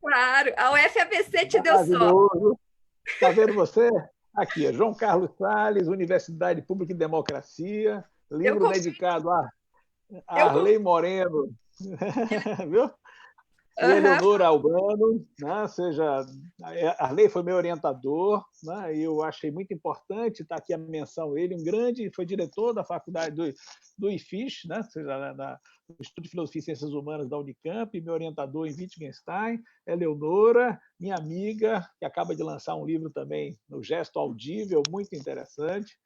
Speaker 2: Claro, a UFABC te deu sorte.
Speaker 3: Maravilhoso. Está vendo você? Aqui, João Carlos Salles, Universidade Pública e Democracia, livro dedicado a Arley Moreno, viu? E Eleonora Albano, né? Ou seja, Arley foi meu orientador, né? E eu achei muito importante estar aqui a menção ele, um grande, foi diretor da faculdade do IFIS, né? Ou seja, do Instituto de Filosofia e Ciências Humanas da Unicamp, meu orientador em Wittgenstein, Eleonora, minha amiga, que acaba de lançar um livro também no Gesto Audível, muito interessante.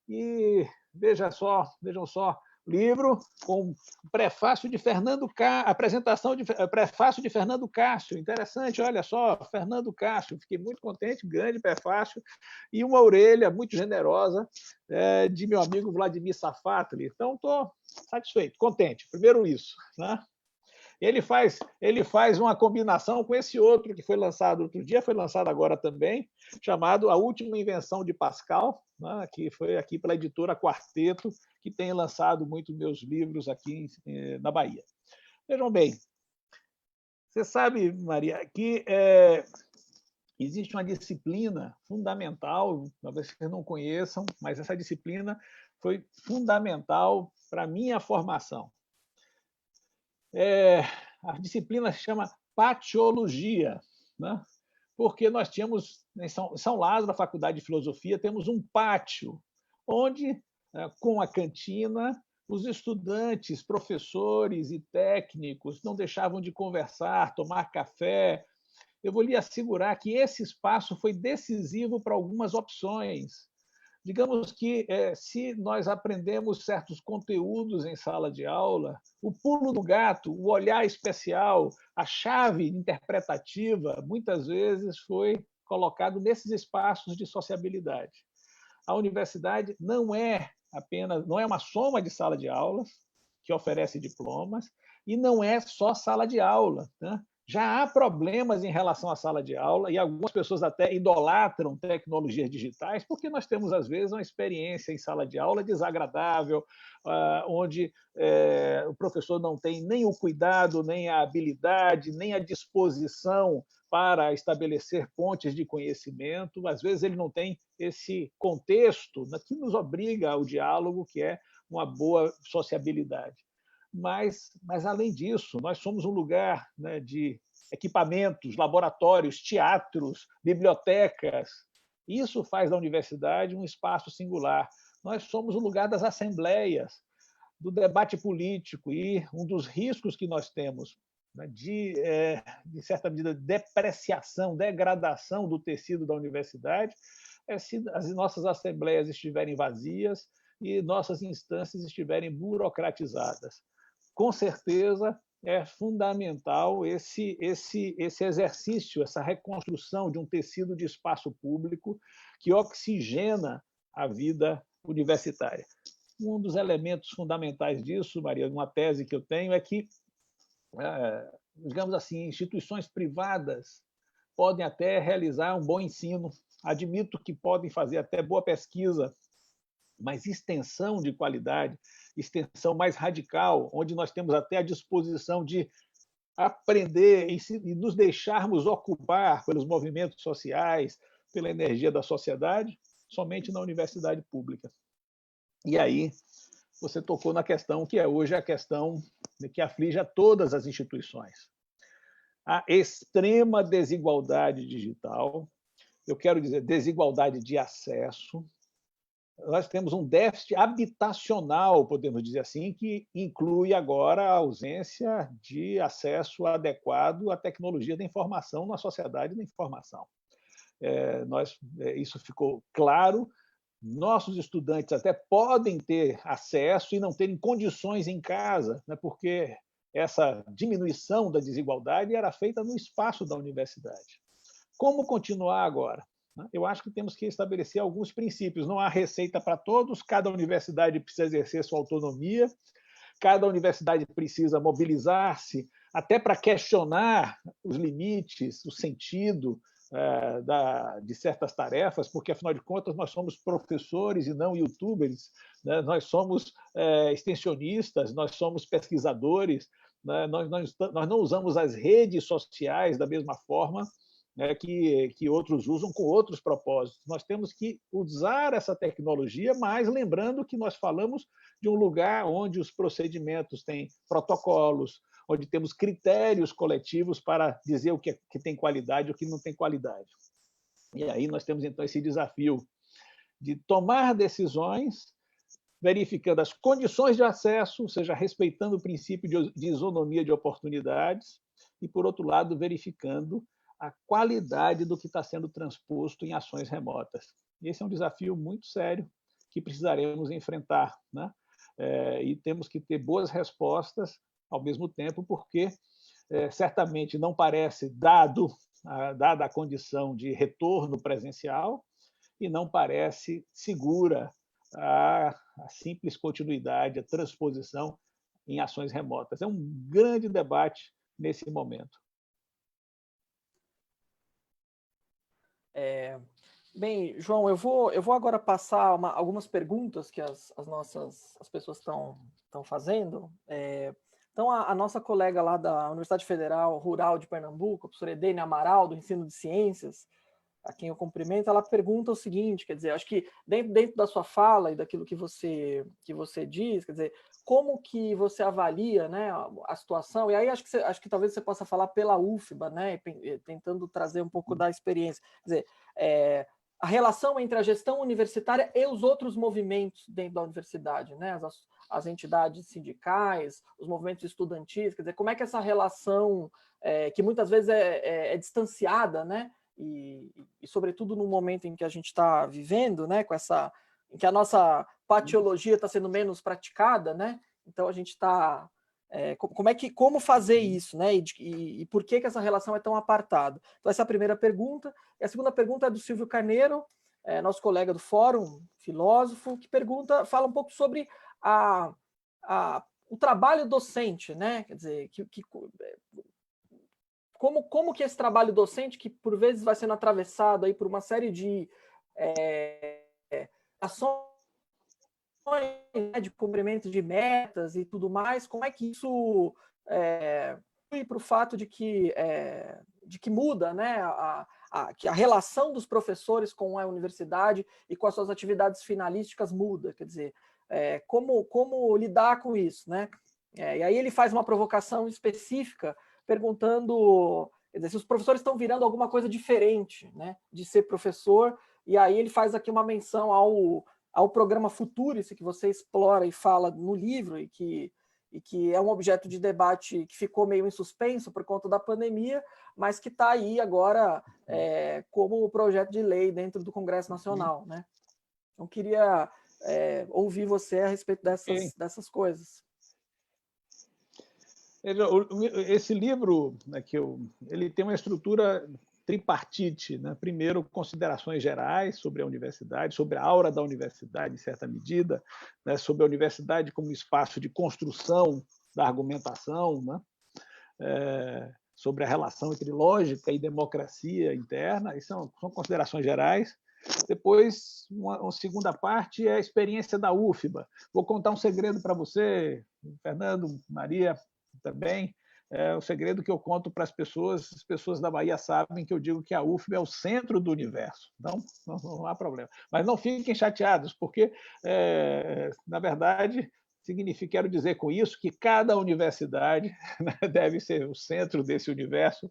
Speaker 3: E vejam só, livro com prefácio de Fernando Cássio, apresentação de prefácio de Fernando Cássio, interessante, olha só, Fernando Cássio, fiquei muito contente, grande prefácio, e uma orelha muito generosa de meu amigo Vladimir Safatli. Então, estou satisfeito, contente, primeiro isso, né? Ele faz uma combinação com esse outro que foi lançado outro dia, foi lançado agora também, chamado A Última Invenção de Pascal, né, que foi aqui pela editora Quarteto, que tem lançado muitos meus livros aqui na Bahia. Vejam bem, você sabe, Maria, que existe uma disciplina fundamental, talvez vocês não conheçam, mas essa disciplina foi fundamental para a minha formação. A disciplina se chama Patiologia, né? Porque nós tínhamos, em São Lázaro, na Faculdade de Filosofia, temos um pátio, onde, com a cantina, os estudantes, professores e técnicos não deixavam de conversar, tomar café. Eu vou lhe assegurar que esse espaço foi decisivo para algumas opções. Digamos que, se nós aprendemos certos conteúdos em sala de aula, o pulo do gato, o olhar especial, a chave interpretativa, muitas vezes foi colocado nesses espaços de sociabilidade. A universidade não é uma soma de sala de aulas que oferece diplomas, e não é só sala de aula, né? Já há problemas em relação à sala de aula, e algumas pessoas até idolatram tecnologias digitais, porque nós temos, às vezes, uma experiência em sala de aula desagradável, onde o professor não tem nem o cuidado, nem a habilidade, nem a disposição para estabelecer pontes de conhecimento. Às vezes, ele não tem esse contexto que nos obriga ao diálogo, que é uma boa sociabilidade. Mas, além disso, nós somos um lugar, né, de equipamentos, laboratórios, teatros, bibliotecas. Isso faz da universidade um espaço singular. Nós somos o lugar das assembleias, do debate político, e um dos riscos que nós temos, né, de certa medida, depreciação, degradação do tecido da universidade é se as nossas assembleias estiverem vazias e nossas instâncias estiverem burocratizadas. Com certeza, é fundamental esse exercício, essa reconstrução de um tecido de espaço público que oxigena a vida universitária. Um dos elementos fundamentais disso, Maria, numa tese que eu tenho, é que, digamos assim, instituições privadas podem até realizar um bom ensino, admito que podem fazer até boa pesquisa, mas extensão de qualidade, extensão mais radical, onde nós temos até a disposição de aprender e nos deixarmos ocupar pelos movimentos sociais, pela energia da sociedade, somente na universidade pública. E aí você tocou na questão que é hoje a questão que aflige a todas as instituições. A extrema desigualdade digital, eu quero dizer desigualdade de acesso. Nós temos um déficit habitacional, podemos dizer assim, que inclui agora a ausência de acesso adequado à tecnologia da informação na sociedade da informação. Isso ficou claro. Nossos estudantes até podem ter acesso e não terem condições em casa, né, porque essa diminuição da desigualdade era feita no espaço da universidade. Como continuar agora? Eu acho que temos que estabelecer alguns princípios. Não há receita para todos, cada universidade precisa exercer sua autonomia, cada universidade precisa mobilizar-se até para questionar os limites, o sentido de certas tarefas, porque, afinal de contas, nós somos professores e não youtubers, né? Nós somos extensionistas, nós somos pesquisadores, né? Nós não usamos as redes sociais da mesma forma, né, que outros usam com outros propósitos. Nós temos que usar essa tecnologia, mas lembrando que nós falamos de um lugar onde os procedimentos têm protocolos, onde temos critérios coletivos para dizer o que tem qualidade e o que não tem qualidade. E aí nós temos, então, esse desafio de tomar decisões verificando as condições de acesso, ou seja, respeitando o princípio de isonomia de oportunidades, e, por outro lado, verificando a qualidade do que está sendo transposto em ações remotas. Esse é um desafio muito sério que precisaremos enfrentar, né? E temos que ter boas respostas ao mesmo tempo, porque certamente não parece dada a condição de retorno presencial, e não parece segura a simples continuidade, a transposição em ações remotas. É um grande debate nesse momento.
Speaker 1: Bem, João, eu vou agora passar algumas perguntas que as pessoas estão fazendo. Então, a nossa colega lá da Universidade Federal Rural de Pernambuco, a professora Edene Amaral, do Ensino de Ciências, a quem eu cumprimento, ela pergunta o seguinte, quer dizer, acho que dentro da sua fala e daquilo que você diz, quer dizer, como que você avalia, né, a situação, e aí acho que talvez você possa falar pela UFBA, né, tentando trazer um pouco da experiência, quer dizer, a relação entre a gestão universitária e os outros movimentos dentro da universidade, né, as entidades sindicais, os movimentos estudantis, quer dizer, como é que essa relação, que muitas vezes é distanciada, né, e sobretudo no momento em que a gente está vivendo, né, em que a nossa patiologia está sendo menos praticada, né? Então a gente está como fazer isso, né? E por que essa relação é tão apartada? Então essa é a primeira pergunta. E a segunda pergunta é do Silvio Carneiro, nosso colega do Fórum, filósofo, que fala um pouco sobre o trabalho docente, né? Quer dizer, como que esse trabalho docente, que por vezes vai sendo atravessado aí por uma série de ações, né, de cumprimento de metas e tudo mais, como é que isso flui para o fato de que muda, né, que a relação dos professores com a universidade e com as suas atividades finalísticas muda, quer dizer, como lidar com isso, né? E aí ele faz uma provocação específica perguntando, quer dizer, se os professores estão virando alguma coisa diferente, né, de ser professor, e aí ele faz aqui uma menção ao programa Futurice, que você explora e fala no livro, e que é um objeto de debate que ficou meio em suspenso por conta da pandemia, mas que está aí agora como projeto de lei dentro do Congresso Nacional, né? Então, queria ouvir você a respeito dessas coisas.
Speaker 3: Esse livro, né, ele tem uma estrutura tripartite, né? Primeiro, considerações gerais sobre a universidade, sobre a aura da universidade, em certa medida, né? Sobre a universidade como espaço de construção da argumentação, né? Sobre a relação entre lógica e democracia interna, e são considerações gerais. Depois, uma segunda parte é a experiência da UFBA. Vou contar um segredo para você, Fernando, Maria, também. É o segredo que eu conto para as pessoas da Bahia sabem que eu digo que a UFBA é o centro do universo. Então, não há problema. Mas não fiquem chateados, porque, na verdade, quero dizer com isso que cada universidade, né, deve ser o centro desse universo,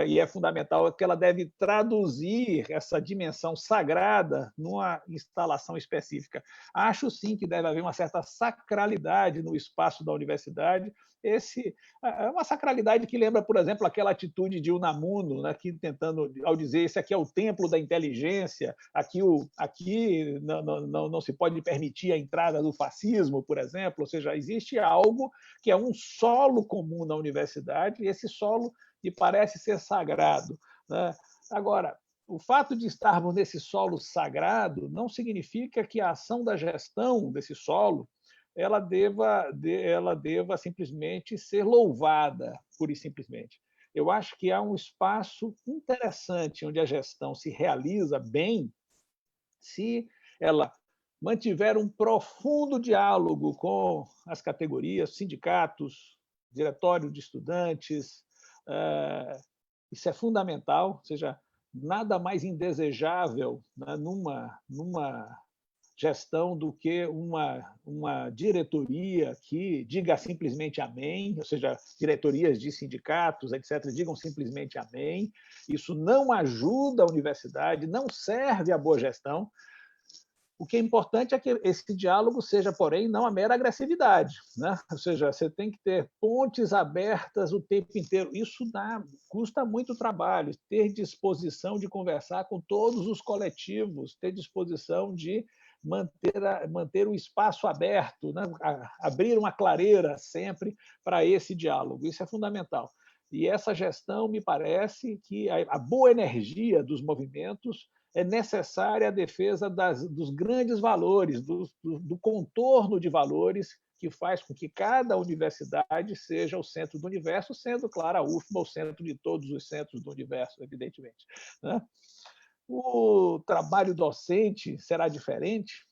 Speaker 3: e é fundamental que ela deve traduzir essa dimensão sagrada numa instalação específica. Acho sim que deve haver uma certa sacralidade no espaço da universidade. É uma sacralidade que lembra, por exemplo, aquela atitude de Unamuno, né, que tentando, ao dizer, esse aqui é o templo da inteligência, aqui não se pode permitir a entrada do fascismo, por exemplo, ou seja, existe algo que é um solo comum na universidade, e esse solo me parece ser sagrado, né? Agora, o fato de estarmos nesse solo sagrado não significa que a ação da gestão desse solo ela deva simplesmente ser louvada, pura e simplesmente. Eu acho que há um espaço interessante onde a gestão se realiza bem se ela mantiver um profundo diálogo com as categorias, sindicatos, diretório de estudantes. Isso é fundamental, ou seja, nada mais indesejável, né, numa gestão do que uma diretoria que diga simplesmente amém, ou seja, diretorias de sindicatos, etc., digam simplesmente amém. Isso não ajuda a universidade, não serve à boa gestão. O que é importante é que esse diálogo seja, porém, não a mera agressividade, né? Ou seja, você tem que ter pontes abertas o tempo inteiro. Isso custa muito trabalho, ter disposição de conversar com todos os coletivos, ter disposição de manter o espaço aberto, né? Abrir uma clareira sempre para esse diálogo. Isso é fundamental. E essa gestão, me parece que a boa energia dos movimentos é necessária a defesa dos grandes valores, do contorno de valores que faz com que cada universidade seja o centro do universo, sendo, claro, a UFBA o centro de todos os centros do universo, evidentemente, né? O trabalho docente será diferente?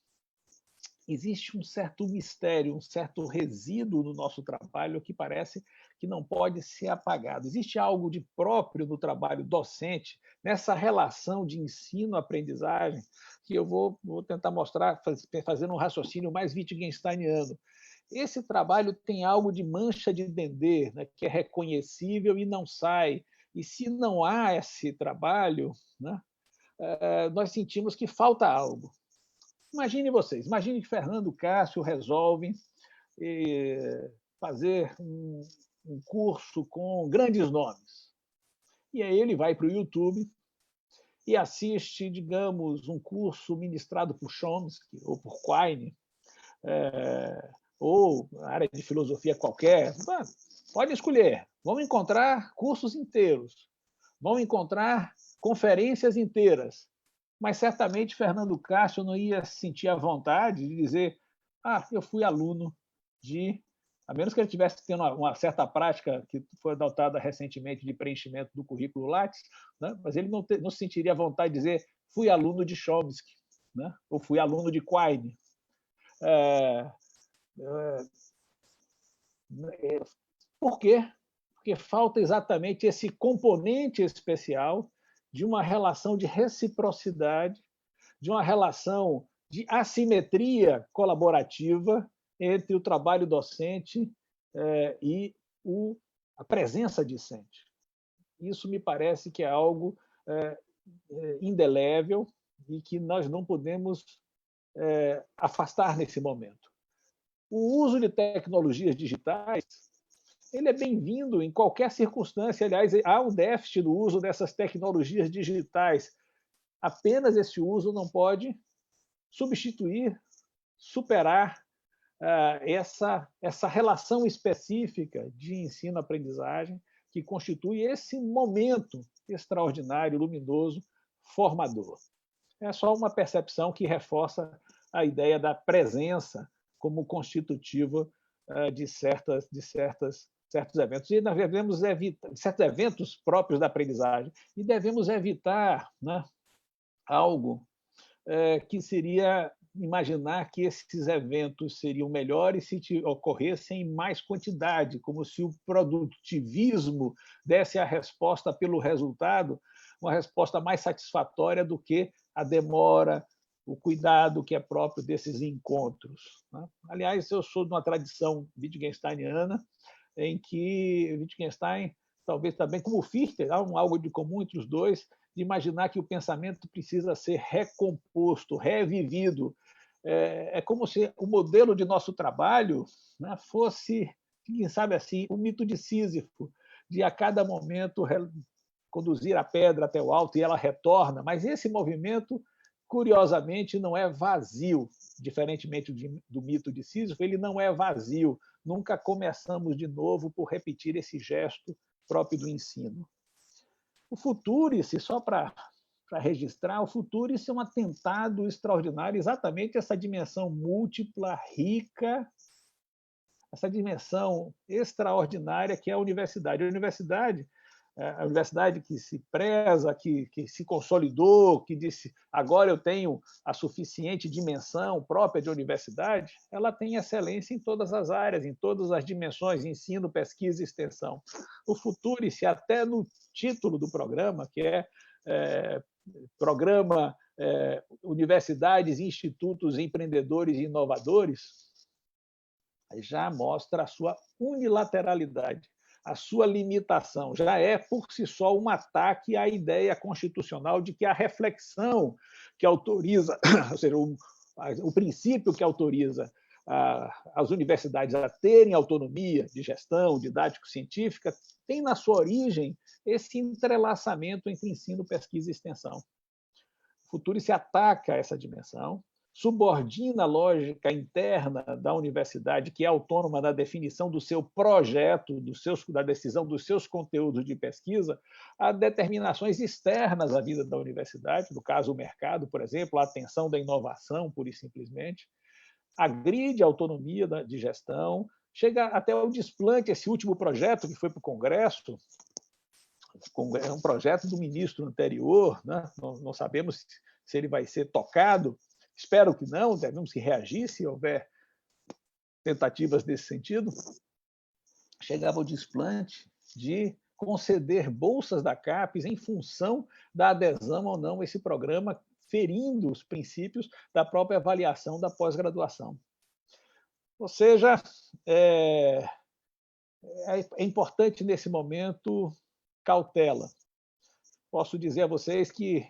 Speaker 3: Existe um certo mistério, um certo resíduo no nosso trabalho que parece que não pode ser apagado. Existe algo de próprio no trabalho docente, nessa relação de ensino-aprendizagem, que eu vou tentar mostrar fazendo um raciocínio mais wittgensteiniano. Esse trabalho tem algo de mancha de dendê, né, que é reconhecível e não sai. E se não há esse trabalho, né, nós sentimos que falta algo. Imagine vocês, imagine que Fernando Cássio resolve fazer um curso com grandes nomes. E aí ele vai para o YouTube e assiste, digamos, um curso ministrado por Chomsky ou por Quine, ou área de filosofia qualquer. Pode escolher. Vão encontrar cursos inteiros, vão encontrar conferências inteiras. Mas certamente Fernando Cássio não ia sentir a vontade de dizer: eu fui aluno de... A menos que ele tivesse tendo uma certa prática que foi adotada recentemente de preenchimento do currículo Lattes, né? Mas ele não sentiria a vontade de dizer: fui aluno de Chomsky, né? Ou fui aluno de Quine. Por quê? Porque falta exatamente esse componente especial de uma relação de reciprocidade, de uma relação de assimetria colaborativa entre o trabalho docente e a presença discente. Isso me parece que é algo indelével e que nós não podemos afastar nesse momento. O uso de tecnologias digitais ele é bem-vindo em qualquer circunstância. Aliás, há um déficit do uso dessas tecnologias digitais. Apenas esse uso não pode substituir, superar essa relação específica de ensino-aprendizagem que constitui esse momento extraordinário, luminoso, formador. É só uma percepção que reforça a ideia da presença como constitutiva de certos eventos. E nós devemos evitar certos eventos próprios da aprendizagem e devemos evitar, né, algo que seria imaginar que esses eventos seriam melhores se ocorressem em mais quantidade, como se o produtivismo desse a resposta pelo resultado, uma resposta mais satisfatória do que a demora, o cuidado que é próprio desses encontros, né? Aliás, eu sou de uma tradição wittgensteiniana em que Wittgenstein, talvez também como Fichte, há algo de comum entre os dois, de imaginar que o pensamento precisa ser recomposto, revivido. É como se o modelo de nosso trabalho, né, fosse, quem sabe assim, o mito de Sísifo, de a cada momento conduzir a pedra até o alto e ela retorna, mas esse movimento, curiosamente, não é vazio, diferentemente do mito de Sísifo, ele não é vazio. Nunca começamos de novo por repetir esse gesto próprio do ensino. O Futurice, só para registrar, o Futurice é um atentado extraordinário, exatamente essa dimensão múltipla, rica, essa dimensão extraordinária que é a universidade. A universidade a universidade que se preza, que se consolidou, que disse agora eu tenho a suficiente dimensão própria de universidade, ela tem excelência em todas as áreas, em todas as dimensões, ensino, pesquisa e extensão. O Futurice, até no título do programa, que é Programa Universidades, Institutos, Empreendedores e Inovadores, já mostra a sua unilateralidade, a sua limitação. Já é, por si só, um ataque à ideia constitucional de que a reflexão que autoriza, ou seja, o princípio que autoriza as universidades a terem autonomia de gestão, didático-científica, tem na sua origem esse entrelaçamento entre ensino, pesquisa e extensão. O Futurice ataca essa dimensão, subordina a lógica interna da universidade, que é autônoma da definição do seu projeto, da decisão dos seus conteúdos de pesquisa, a determinações externas à vida da universidade, no caso o mercado, por exemplo, a atenção da inovação, pura e simplesmente, agride a autonomia de gestão, chega até o desplante, esse último projeto que foi para o Congresso, é um projeto do ministro anterior, né? Não sabemos se ele vai ser tocado, espero que não, devemos que reagir se houver tentativas nesse sentido. Chegava ao desplante de conceder bolsas da CAPES em função da adesão ou não a esse programa, ferindo os princípios da própria avaliação da pós-graduação. Ou seja, é importante nesse momento cautela. Posso dizer a vocês que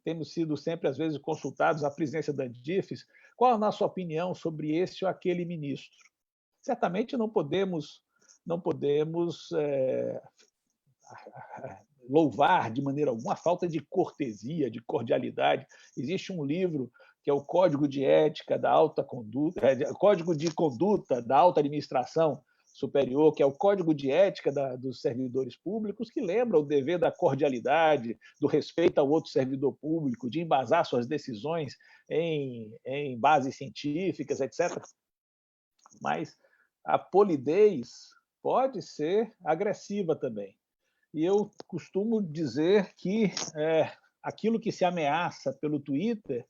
Speaker 3: temos sido sempre, às vezes, consultados à presidência da Andifes, qual a nossa opinião sobre esse ou aquele ministro. Certamente não podemos louvar de maneira alguma a falta de cortesia, de cordialidade. Existe um livro que é o Código de Ética da Alta Conduta, Código de Conduta da Alta Administração Superior, que é o Código de Ética dos servidores públicos, que lembra o dever da cordialidade, do respeito ao outro servidor público, de embasar suas decisões em bases científicas, etc. Mas a polidez pode ser agressiva também. E eu costumo dizer que aquilo que se ameaça pelo Twitter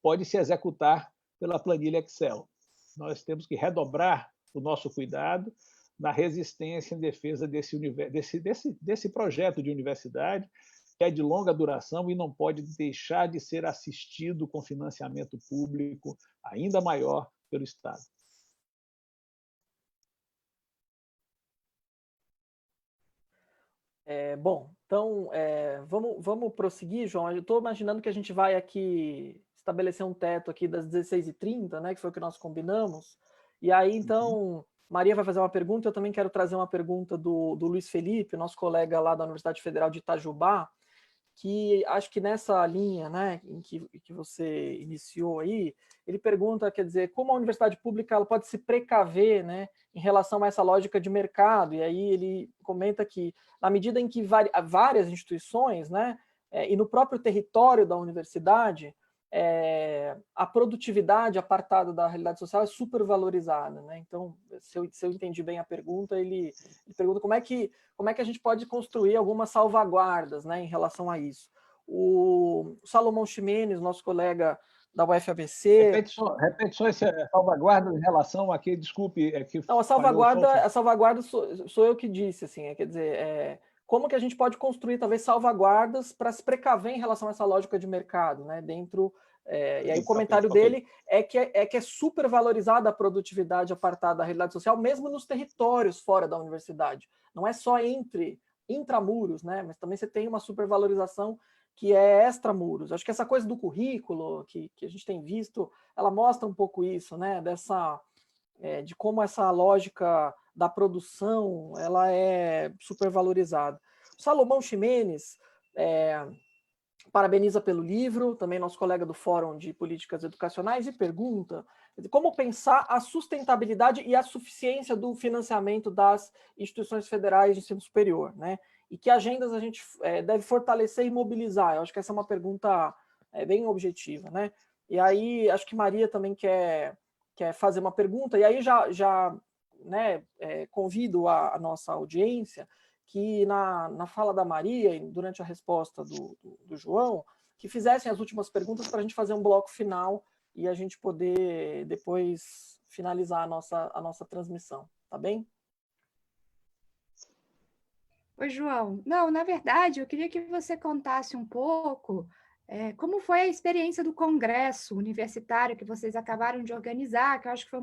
Speaker 3: pode se executar pela planilha Excel. Nós temos que redobrar o nosso cuidado na resistência em defesa desse projeto de universidade, que é de longa duração e não pode deixar de ser assistido com financiamento público ainda maior pelo Estado.
Speaker 1: Bom, então, vamos prosseguir, João. Eu estou imaginando que a gente vai aqui estabelecer um teto aqui das 16h30, né, que foi o que nós combinamos. E aí, então, Maria vai fazer uma pergunta, eu também quero trazer uma pergunta do Luiz Felipe, nosso colega lá da Universidade Federal de Itajubá, que acho que nessa linha, né, em que você iniciou aí, ele pergunta, quer dizer, como a universidade pública ela pode se precaver, né, em relação a essa lógica de mercado, e aí ele comenta que, na medida em que várias instituições, né, e no próprio território da universidade, a produtividade apartada da realidade social é supervalorizada, né? Então, se eu entendi bem a pergunta, ele pergunta como é que a gente pode construir algumas salvaguardas, né, em relação a isso. O Salomão Ximenes, nosso colega da UFABC...
Speaker 3: Repete só essa salvaguarda em relação a que, desculpe...
Speaker 1: Não, a salvaguarda sou eu que disse, assim, quer dizer... como que a gente pode construir, talvez, salvaguardas para se precaver em relação a essa lógica de mercado, né? Dentro, e aí o comentário dele é que é super valorizada a produtividade apartada da realidade social, mesmo nos territórios fora da universidade. Não é só intramuros, né? Mas também você tem uma supervalorização que é extramuros. Acho que essa coisa do currículo que a gente tem visto, ela mostra um pouco isso, né? De como essa lógica da produção ela é supervalorizada. Salomão Ximenes parabeniza pelo livro, também nosso colega do Fórum de Políticas Educacionais, e pergunta como pensar a sustentabilidade e a suficiência do financiamento das instituições federais de ensino superior, né? E que agendas a gente deve fortalecer e mobilizar. Eu acho que essa é uma pergunta bem objetiva, né? E aí, acho que Maria também quer fazer uma pergunta, e aí já né, convido a nossa audiência que na fala da Maria, e durante a resposta do João, que fizessem as últimas perguntas para a gente fazer um bloco final e a gente poder depois finalizar a nossa transmissão, tá bem?
Speaker 2: Oi, João. Não, na verdade, eu queria que você contasse um pouco como foi a experiência do congresso universitário que vocês acabaram de organizar, que eu acho que foi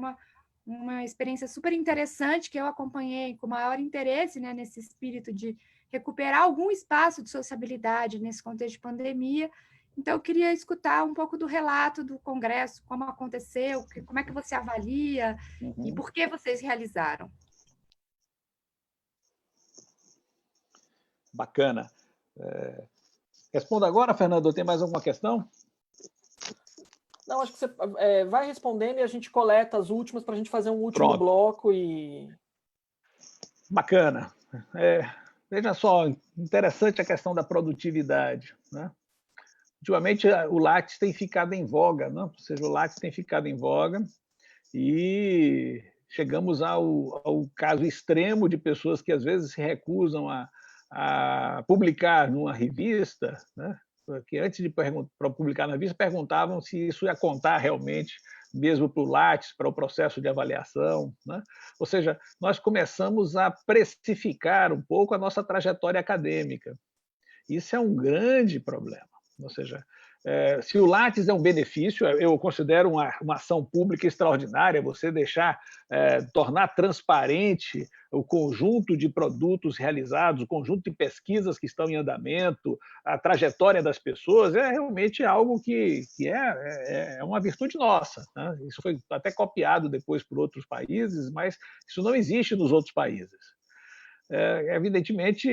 Speaker 2: uma experiência super interessante, que eu acompanhei com maior interesse, né, nesse espírito de recuperar algum espaço de sociabilidade nesse contexto de pandemia. Então, eu queria escutar um pouco do relato do congresso, como aconteceu, como é que você avalia e por que vocês realizaram.
Speaker 3: Bacana. Responda agora, Fernando. Tem mais alguma questão?
Speaker 1: Não, acho que você vai respondendo e a gente coleta as últimas para a gente fazer um último
Speaker 3: Pronto.
Speaker 1: bloco e...
Speaker 3: Bacana. Veja só, interessante a questão da produtividade, né? Ultimamente, o Lattes tem ficado em voga, né? Ou seja, o Lattes tem ficado em voga e chegamos ao caso extremo de pessoas que às vezes se recusam a publicar numa revista, né? Que antes de publicar na revista perguntavam se isso ia contar realmente mesmo para o Lattes, para o processo de avaliação, né? Ou seja, nós começamos a precificar um pouco a nossa trajetória acadêmica. Isso é um grande problema. Ou seja, se o Lattes é um benefício, eu considero uma ação pública extraordinária, você tornar transparente o conjunto de produtos realizados, o conjunto de pesquisas que estão em andamento, a trajetória das pessoas, é realmente algo que é uma virtude nossa, né? Isso foi até copiado depois por outros países, mas isso não existe nos outros países. Evidentemente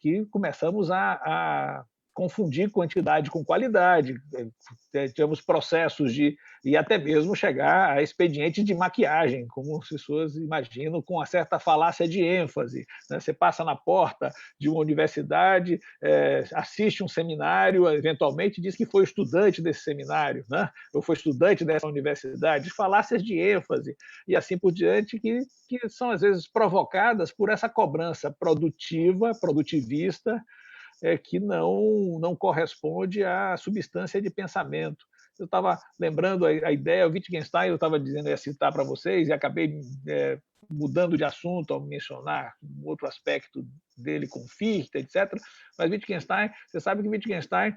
Speaker 3: que começamos a confundir quantidade com qualidade, tivemos processos e até mesmo chegar a expedientes de maquiagem, como as pessoas imaginam, com uma certa falácia de ênfase, né? Você passa na porta de uma universidade, assiste um seminário, eventualmente diz que foi estudante desse seminário, né? Ou foi estudante dessa universidade, falácias de ênfase, e assim por diante, que são às vezes provocadas por essa cobrança produtivista, que não corresponde à substância de pensamento. Eu estava lembrando a ideia, o Wittgenstein, eu estava dizendo, ia citar para vocês, e acabei mudando de assunto ao mencionar um outro aspecto dele com Fichte, etc. Mas Wittgenstein, você sabe que Wittgenstein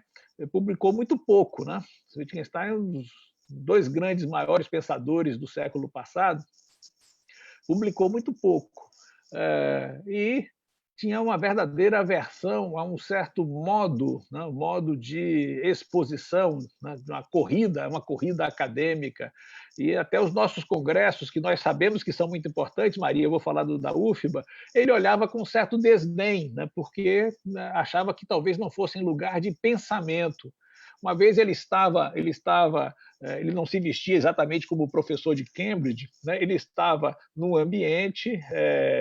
Speaker 3: publicou muito pouco, né? Wittgenstein é um dos dois grandes maiores pensadores do século passado, publicou muito pouco. E tinha uma verdadeira aversão a um certo modo, né, modo de exposição, né, uma corrida acadêmica. E até os nossos congressos, que nós sabemos que são muito importantes, Maria, eu vou falar da UFBA, ele olhava com certo desdém, né, porque achava que talvez não fossem lugar de pensamento. Uma vez ele não se vestia exatamente como o professor de Cambridge, né? Ele estava num ambiente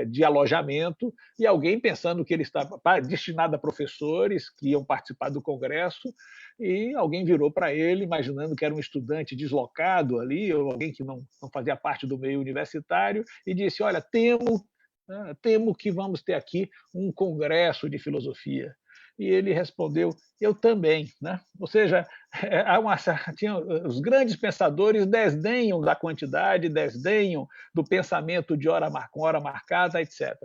Speaker 3: de alojamento e alguém pensando que ele estava destinado a professores que iam participar do congresso, e alguém virou para ele, imaginando que era um estudante deslocado ali, ou alguém que não fazia parte do meio universitário, e disse: olha, temo que vamos ter aqui um congresso de filosofia. E ele respondeu: eu também, né? Ou seja, os grandes pensadores desdenham da quantidade, desdenham do pensamento de com hora marcada, etc.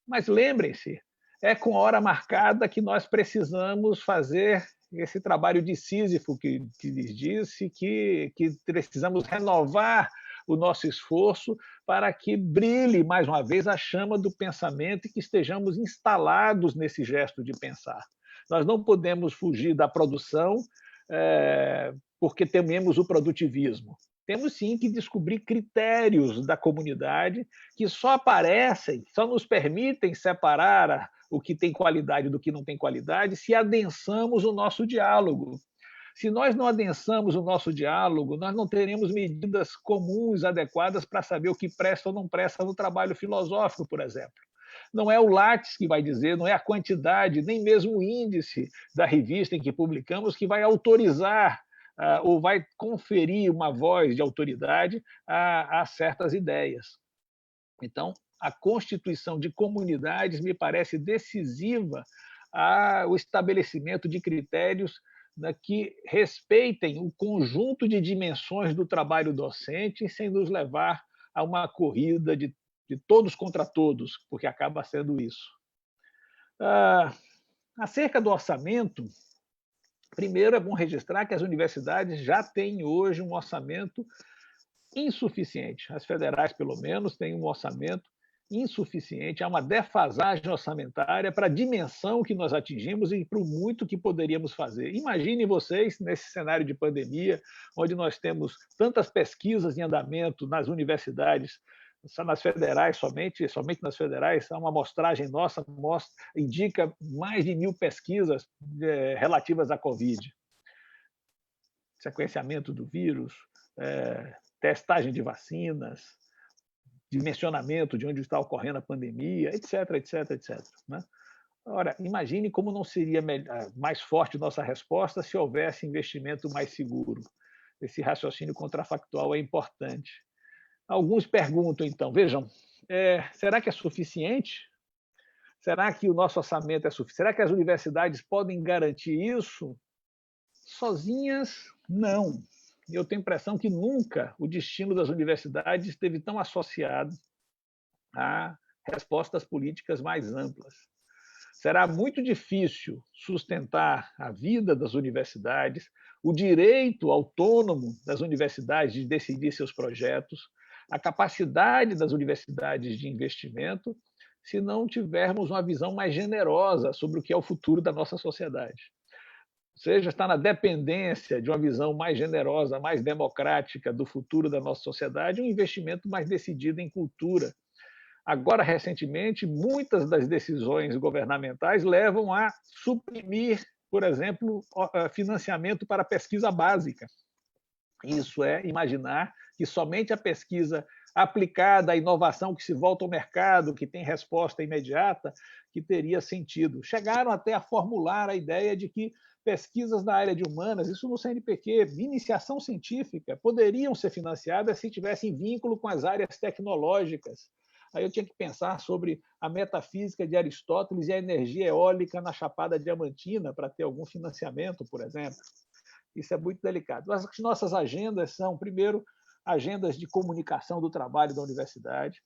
Speaker 3: Mas lembrem-se, é com hora marcada que nós precisamos fazer esse trabalho de Sísifo que lhes disse, que precisamos renovar o nosso esforço para que brilhe mais uma vez a chama do pensamento e que estejamos instalados nesse gesto de pensar. Nós não podemos fugir da produção porque tememos o produtivismo. Temos sim que descobrir critérios da comunidade que só aparecem, só nos permitem separar o que tem qualidade do que não tem qualidade se adensamos o nosso diálogo. Se nós não adensamos o nosso diálogo, nós não teremos medidas comuns, adequadas para saber o que presta ou não presta no trabalho filosófico, por exemplo. Não é o Lattes que vai dizer, não é a quantidade, nem mesmo o índice da revista em que publicamos que vai autorizar ou vai conferir uma voz de autoridade a certas ideias. Então, a constituição de comunidades me parece decisiva ao estabelecimento de critérios, né, que respeitem o conjunto de dimensões do trabalho docente, sem nos levar a uma corrida de todos contra todos, porque acaba sendo isso. Acerca do orçamento, primeiro é bom registrar que as universidades já têm hoje um orçamento insuficiente. As federais, pelo menos, têm um orçamento insuficiente. Há uma defasagem orçamentária para a dimensão que nós atingimos e para o muito que poderíamos fazer. Imaginem vocês, nesse cenário de pandemia, onde nós temos tantas pesquisas em andamento nas universidades, só nas federais, somente nas federais, há uma amostragem nossa, indica mais de 1.000 pesquisas relativas à Covid. Sequenciamento do vírus, testagem de vacinas, dimensionamento de onde está ocorrendo a pandemia, etc, etc, etc. Né? Ora, imagine como não seria mais forte nossa resposta se houvesse investimento mais seguro. Esse raciocínio contrafactual é importante. Alguns perguntam, então, vejam, será que é suficiente? Será que o nosso orçamento é suficiente? Será que as universidades podem garantir isso? Sozinhas, não. Eu tenho a impressão que nunca o destino das universidades esteve tão associado a respostas políticas mais amplas. Será muito difícil sustentar a vida das universidades, o direito autônomo das universidades de decidir seus projetos, a capacidade das universidades de investimento, se não tivermos uma visão mais generosa sobre o que é o futuro da nossa sociedade. Ou seja, está na dependência de uma visão mais generosa, mais democrática do futuro da nossa sociedade, um investimento mais decidido em cultura. Agora, recentemente, muitas das decisões governamentais levam a suprimir, por exemplo, financiamento para pesquisa básica. Isso é imaginar que somente a pesquisa aplicada à inovação que se volta ao mercado, que tem resposta imediata, que teria sentido. Chegaram até a formular a ideia de que pesquisas na área de humanas, isso no CNPq, iniciação científica, poderiam ser financiadas se tivessem vínculo com as áreas tecnológicas. Aí eu tinha que pensar sobre a metafísica de Aristóteles e a energia eólica na Chapada Diamantina para ter algum financiamento, por exemplo. Isso é muito delicado. As nossas agendas são, primeiro, agendas de comunicação do trabalho da universidade,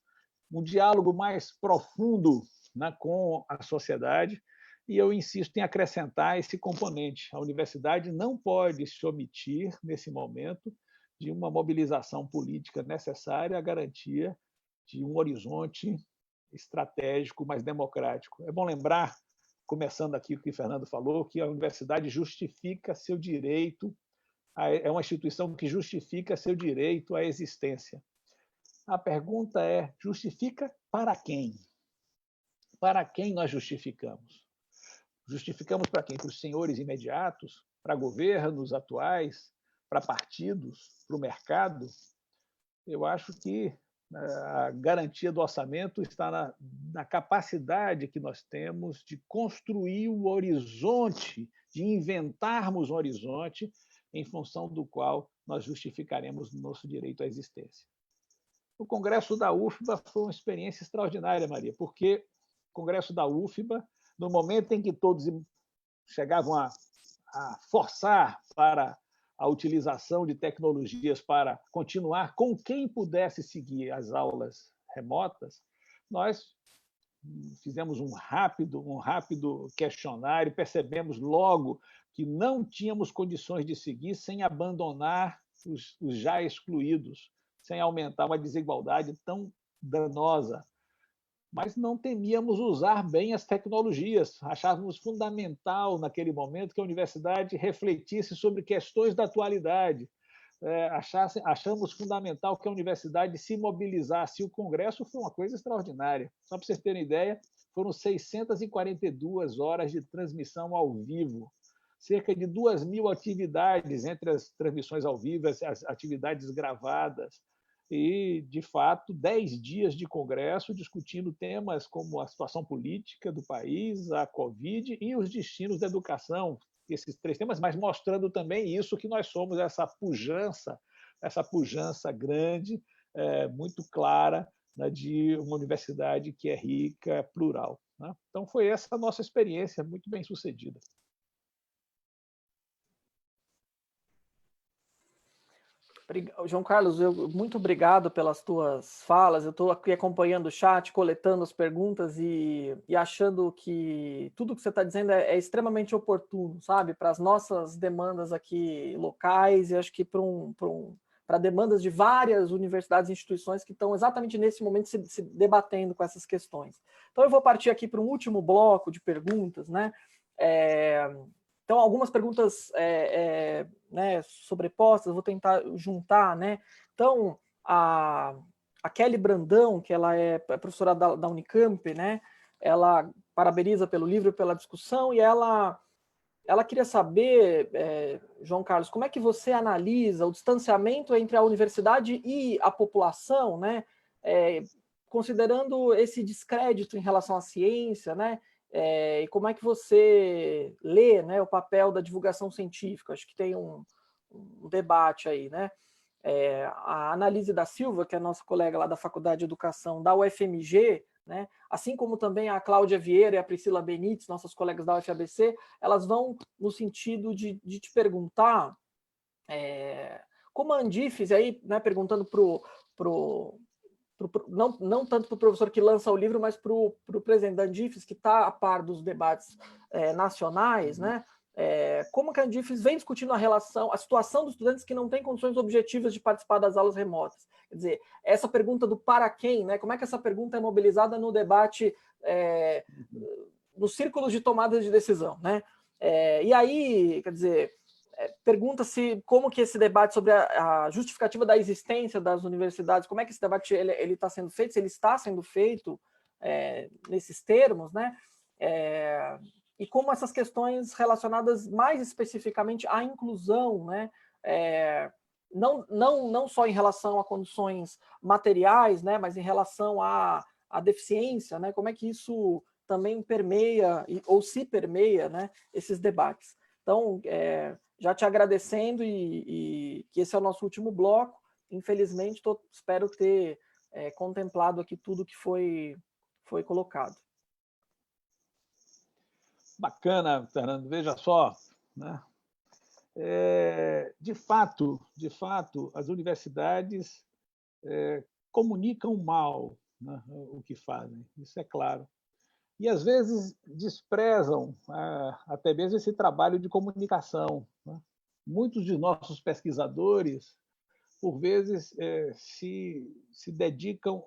Speaker 3: um diálogo mais profundo, né, com a sociedade, e eu insisto em acrescentar esse componente. A universidade não pode se omitir, nesse momento, de uma mobilização política necessária à garantia de um horizonte estratégico mais democrático. É bom lembrar, começando aqui o que o Fernando falou, que a universidade justifica seu direito, é uma instituição que justifica seu direito à existência. A pergunta é, justifica para quem? Para quem nós justificamos? Justificamos para quem? Para os senhores imediatos? Para governos atuais? Para partidos? Para o mercado? Eu acho que a garantia do orçamento está na capacidade que nós temos de construir o horizonte, de inventarmos um horizonte em função do qual nós justificaremos o nosso direito à existência. O Congresso da UFBA foi uma experiência extraordinária, Maria, porque o Congresso da UFBA, no momento em que todos chegavam a forçar para a utilização de tecnologias para continuar com quem pudesse seguir as aulas remotas, nós fizemos um rápido questionário, percebemos logo que não tínhamos condições de seguir sem abandonar os já excluídos, sem aumentar uma desigualdade tão danosa. Mas não temíamos usar bem as tecnologias. Achávamos fundamental, naquele momento, que a universidade refletisse sobre questões da atualidade. Achamos fundamental que a universidade se mobilizasse. O Congresso foi uma coisa extraordinária. Só para vocês terem ideia, foram 642 horas de transmissão ao vivo, cerca de 2.000 atividades entre as transmissões ao vivo, as atividades gravadas, e, de fato, 10 dias de congresso discutindo temas como a situação política do país, a Covid e os destinos da educação, esses 3 temas, mas mostrando também isso que nós somos, essa pujança grande, muito clara né, de uma universidade que é rica, plural. Né? Então, foi essa a nossa experiência, muito bem sucedida.
Speaker 1: João Carlos, muito obrigado pelas tuas falas. Eu estou aqui acompanhando o chat, coletando as perguntas e achando que tudo que você está dizendo é extremamente oportuno, sabe? Para as nossas demandas aqui locais e acho que para demandas de várias universidades e instituições que estão exatamente nesse momento se debatendo com essas questões. Então eu vou partir aqui para um último bloco de perguntas, né? Então, algumas perguntas né, sobrepostas, vou tentar juntar, né? Então, a Kelly Brandão, que ela é professora da Unicamp, né? Ela parabeniza pelo livro, pela discussão, e ela queria saber, João Carlos, como é que você analisa o distanciamento entre a universidade e a população, né? Considerando esse descrédito em relação à ciência, né? E como é que você lê, né, o papel da divulgação científica? Acho que tem um debate aí, né? A Annalise da Silva, que é a nossa colega lá da Faculdade de Educação da UFMG, né, assim como também a Cláudia Vieira e a Priscila Benites, nossas colegas da UFABC, elas vão no sentido de te perguntar como a Andifes, aí, né, perguntando não tanto para o professor que lança o livro, mas para o presidente da Andifes, que está a par dos debates nacionais, né? Como que a Andifes vem discutindo a situação dos estudantes que não têm condições objetivas de participar das aulas remotas. Quer dizer, essa pergunta do para quem, né? Como é que essa pergunta é mobilizada no debate, nos círculos de tomada de decisão, né? E aí, quer dizer, pergunta-se como que esse debate sobre a justificativa da existência das universidades, como é que esse debate ele está sendo feito, se ele está sendo feito nesses termos, né? E como essas questões relacionadas mais especificamente à inclusão, né? Não só em relação a condições materiais, né? Mas em relação à deficiência, né? Como é que isso também permeia, ou se permeia, né? Esses debates. Então, já te agradecendo e que esse é o nosso último bloco. Infelizmente, espero ter contemplado aqui tudo que foi colocado.
Speaker 3: Bacana, Fernando. Veja só, né? De fato, as universidades comunicam mal, né, o que fazem, isso é claro. E, às vezes, desprezam até mesmo esse trabalho de comunicação. Né? Muitos de nossos pesquisadores, por vezes, se dedicam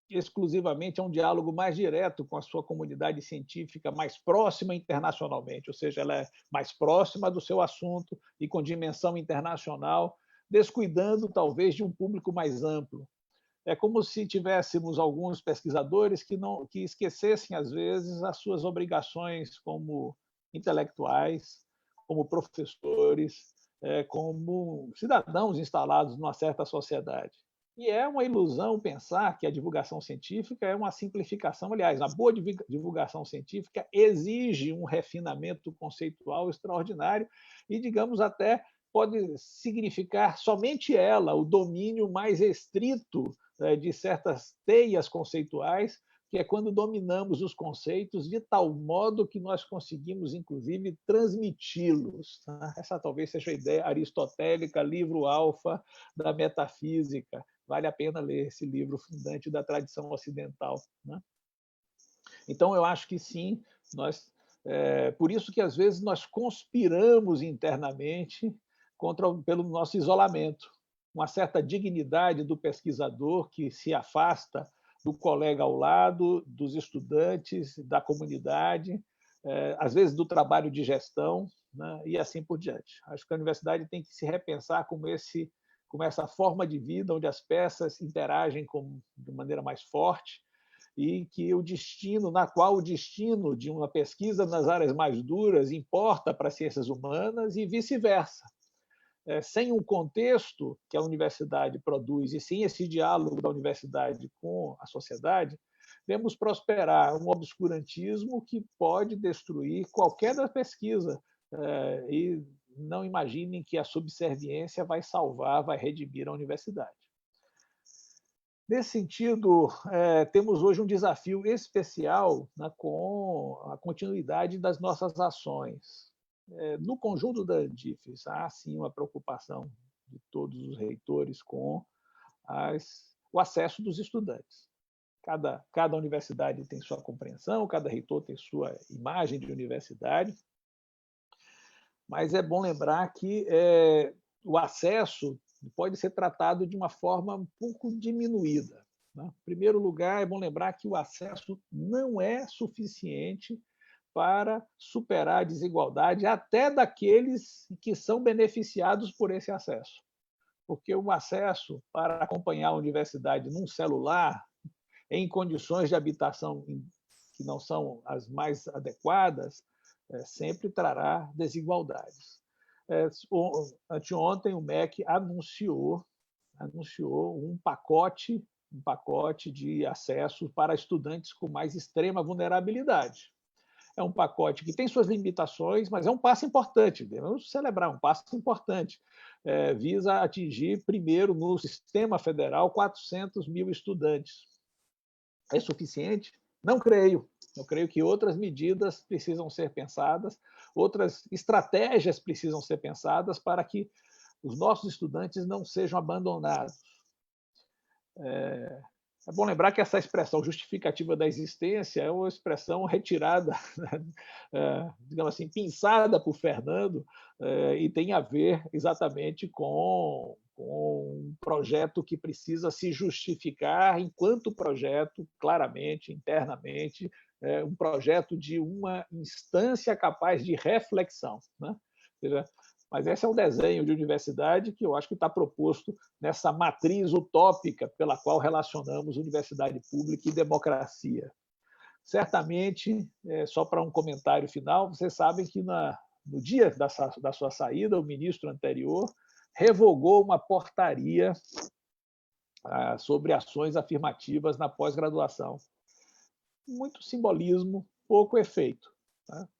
Speaker 3: exclusivamente a um diálogo mais direto com a sua comunidade científica mais próxima internacionalmente, ou seja, ela é mais próxima do seu assunto e com dimensão internacional, descuidando, talvez, de um público mais amplo. É como se tivéssemos alguns pesquisadores que esquecessem, às vezes, as suas obrigações como intelectuais, como professores, como cidadãos instalados numa certa sociedade. E é uma ilusão pensar que a divulgação científica é uma simplificação. Aliás, a boa divulgação científica exige um refinamento conceitual extraordinário e, digamos, até pode significar somente ela o domínio mais estrito de certas teias conceituais, que é quando dominamos os conceitos de tal modo que nós conseguimos, inclusive, transmiti-los. Essa talvez seja a ideia aristotélica, livro alfa da metafísica. Vale a pena ler esse livro fundante da tradição ocidental. Então, eu acho que sim, por isso que, às vezes, nós conspiramos internamente pelo nosso isolamento. Uma certa dignidade do pesquisador que se afasta do colega ao lado, dos estudantes, da comunidade, às vezes do trabalho de gestão, né, e assim por diante. Acho que a universidade tem que se repensar como essa forma de vida, onde as peças interagem de maneira mais forte, e que na qual o destino de uma pesquisa nas áreas mais duras importa para as ciências humanas e vice-versa. Sem um contexto que a universidade produz e sem esse diálogo da universidade com a sociedade, vemos prosperar um obscurantismo que pode destruir qualquer pesquisa. E não imaginem que a subserviência vai salvar, vai redimir a universidade. Nesse sentido, temos hoje um desafio especial, né, com a continuidade das nossas ações. No conjunto da Andifes, há sim uma preocupação de todos os reitores com o acesso dos estudantes. Cada universidade tem sua compreensão, cada reitor tem sua imagem de universidade, mas é bom lembrar que o acesso pode ser tratado de uma forma um pouco diminuída. Né? Em primeiro lugar, é bom lembrar que o acesso não é suficiente para superar a desigualdade até daqueles que são beneficiados por esse acesso. Porque o acesso para acompanhar a universidade num celular, em condições de habitação que não são as mais adequadas, sempre trará desigualdades. Anteontem, o MEC anunciou um pacote de acesso para estudantes com mais extrema vulnerabilidade. É um pacote que tem suas limitações, mas é um passo importante, devemos celebrar, um passo importante. Visa atingir, primeiro, no sistema federal, 400 mil estudantes. É suficiente? Não creio. Eu creio que outras medidas precisam ser pensadas, outras estratégias precisam ser pensadas para que os nossos estudantes não sejam abandonados. É bom lembrar que essa expressão justificativa da existência é uma expressão retirada, digamos assim, pinçada por Fernando, e tem a ver exatamente com um projeto que precisa se justificar enquanto projeto, claramente, internamente, um projeto de uma instância capaz de reflexão. Né? Ou seja, mas esse é o desenho de universidade que eu acho que está proposto nessa matriz utópica pela qual relacionamos universidade pública e democracia. Certamente, só para um comentário final, vocês sabem que no dia da sua saída, o ministro anterior revogou uma portaria sobre ações afirmativas na pós-graduação. Muito simbolismo, pouco efeito.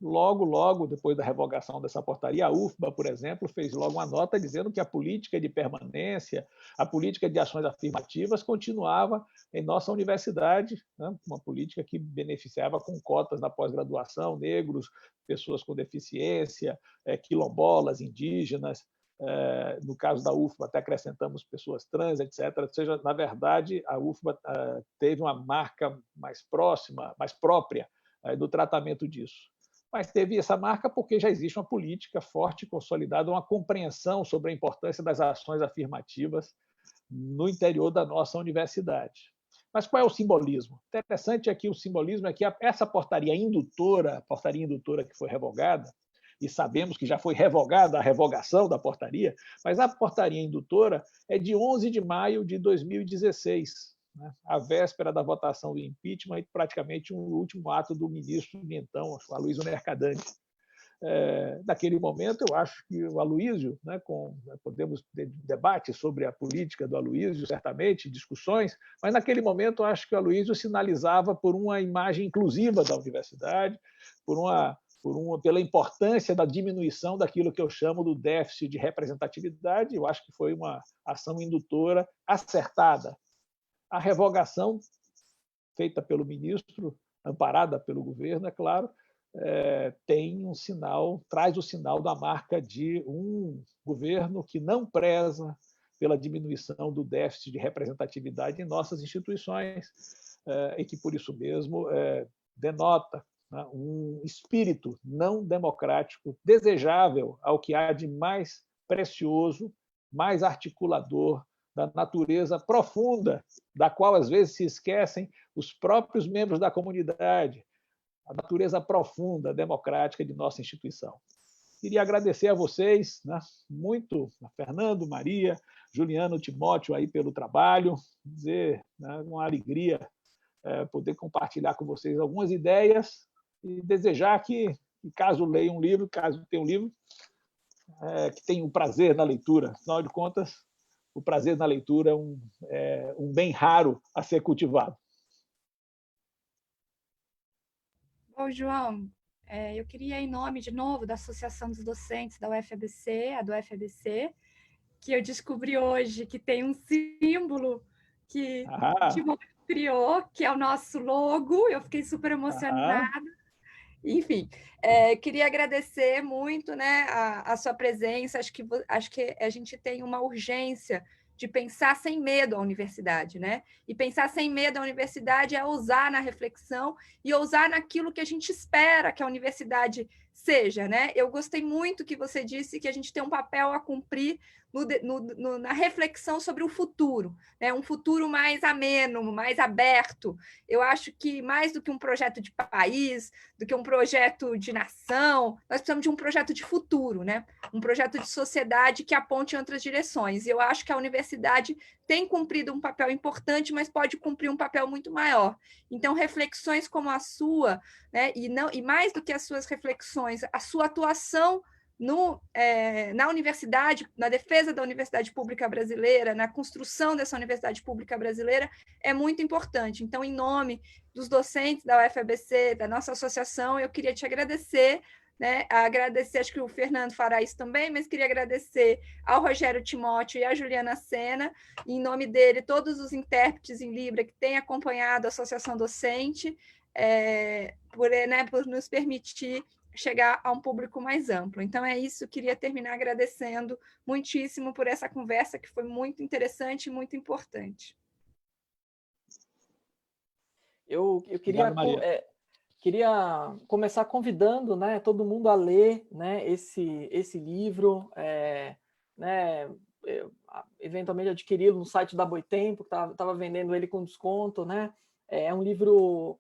Speaker 3: Logo, depois da revogação dessa portaria, a UFBA, por exemplo, fez logo uma nota dizendo que a política de permanência, a política de ações afirmativas continuava em nossa universidade, né? Uma política que beneficiava com cotas na pós-graduação, negros, pessoas com deficiência, quilombolas, indígenas, no caso da UFBA até acrescentamos pessoas trans, etc. Ou seja, na verdade, a UFBA teve uma marca mais próxima, mais própria do tratamento disso. Mas teve essa marca porque já existe uma política forte, consolidada, uma compreensão sobre a importância das ações afirmativas no interior da nossa universidade. Mas qual é o simbolismo? Interessante aqui, o simbolismo é que essa portaria indutora que foi revogada, e sabemos que já foi revogada a revogação da portaria, mas a portaria indutora é de 11 de maio de 2016, a véspera da votação do impeachment e praticamente um último ato do ministro de então, Aloysio Mercadante. Naquele momento, eu acho que o Aloysio, podemos ter debate sobre a política do Aloysio, certamente, discussões, mas naquele momento eu acho que o Aloysio sinalizava por uma imagem inclusiva da universidade, pela importância da diminuição daquilo que eu chamo do déficit de representatividade. Eu acho que foi uma ação indutora acertada. A revogação feita pelo ministro, amparada pelo governo, é claro, tem um sinal, traz o sinal da marca de um governo que não preza pela diminuição do déficit de representatividade em nossas instituições e que, por isso mesmo, denota um espírito não democrático desejável ao que há de mais precioso, mais articulador da natureza profunda, da qual às vezes se esquecem os próprios membros da comunidade, a natureza profunda, democrática de nossa instituição. Queria agradecer a vocês, muito, a Fernando, Maria, Juliano, Timóteo, aí pelo trabalho, dizer, uma alegria poder compartilhar com vocês algumas ideias e desejar que, caso leiam um livro, caso tenham um livro, que tenham prazer na leitura. Afinal de contas, o prazer na leitura é um bem raro a ser cultivado.
Speaker 2: Bom, João, eu queria, em nome, de novo, da Associação dos Docentes da UFABC, a do UFABC, que eu descobri hoje que tem um símbolo que Timóteo criou, que é o nosso logo. Eu fiquei super emocionada. Enfim, queria agradecer muito, né, a sua presença. Acho que a gente tem uma urgência de pensar sem medo a universidade, né? E pensar sem medo a universidade é ousar na reflexão e ousar naquilo que a gente espera que a universidade seja, né? Eu gostei muito que você disse que a gente tem um papel a cumprir na reflexão sobre o futuro, né? Um futuro mais ameno, mais aberto. Eu acho que mais do que um projeto de país, do que um projeto de nação, nós precisamos de um projeto de futuro, né? Um projeto de sociedade que aponte em outras direções. E eu acho que a universidade tem cumprido um papel importante, mas pode cumprir um papel muito maior. Então, reflexões como a sua, né? E mais do que as suas reflexões, a sua atuação na universidade, na defesa da universidade pública brasileira, na construção dessa universidade pública brasileira, é muito importante. Então, em nome dos docentes da UFABC, da nossa associação, eu queria te agradecer, né? Agradecer, acho que o Fernando fará isso também, mas queria agradecer ao Rogério Timóteo e à Juliana Sena, e, em nome dele, todos os intérpretes em Libra que têm acompanhado a Associação Docente, por nos permitir chegar a um público mais amplo. Então, é isso, queria terminar agradecendo muitíssimo por essa conversa, que foi muito interessante e muito importante.
Speaker 1: Eu queria começar convidando, né, todo mundo a ler, né, esse livro, né, eventualmente adquiri-lo no site da Boitempo, que estava vendendo ele com desconto, né? É um livro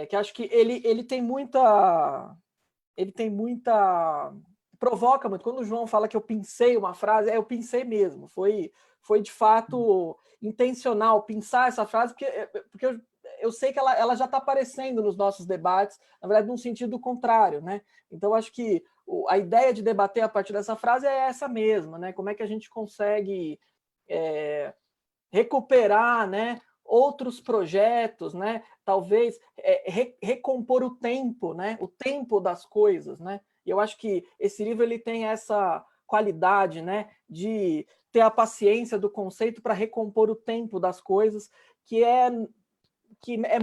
Speaker 1: que acho que ele tem muita provoca muito. Quando o João fala que eu pensei uma frase, eu pensei mesmo. Foi de fato intencional pensar essa frase, porque eu sei que ela já está aparecendo nos nossos debates, na verdade, num sentido contrário, né? Então, acho que a ideia de debater a partir dessa frase é essa mesma, né? Como é que a gente consegue recuperar, né, outros projetos, né? Talvez recompor o tempo, né? O tempo das coisas, né? E eu acho que esse livro ele tem essa qualidade, né, de ter a paciência do conceito para recompor o tempo das coisas, que é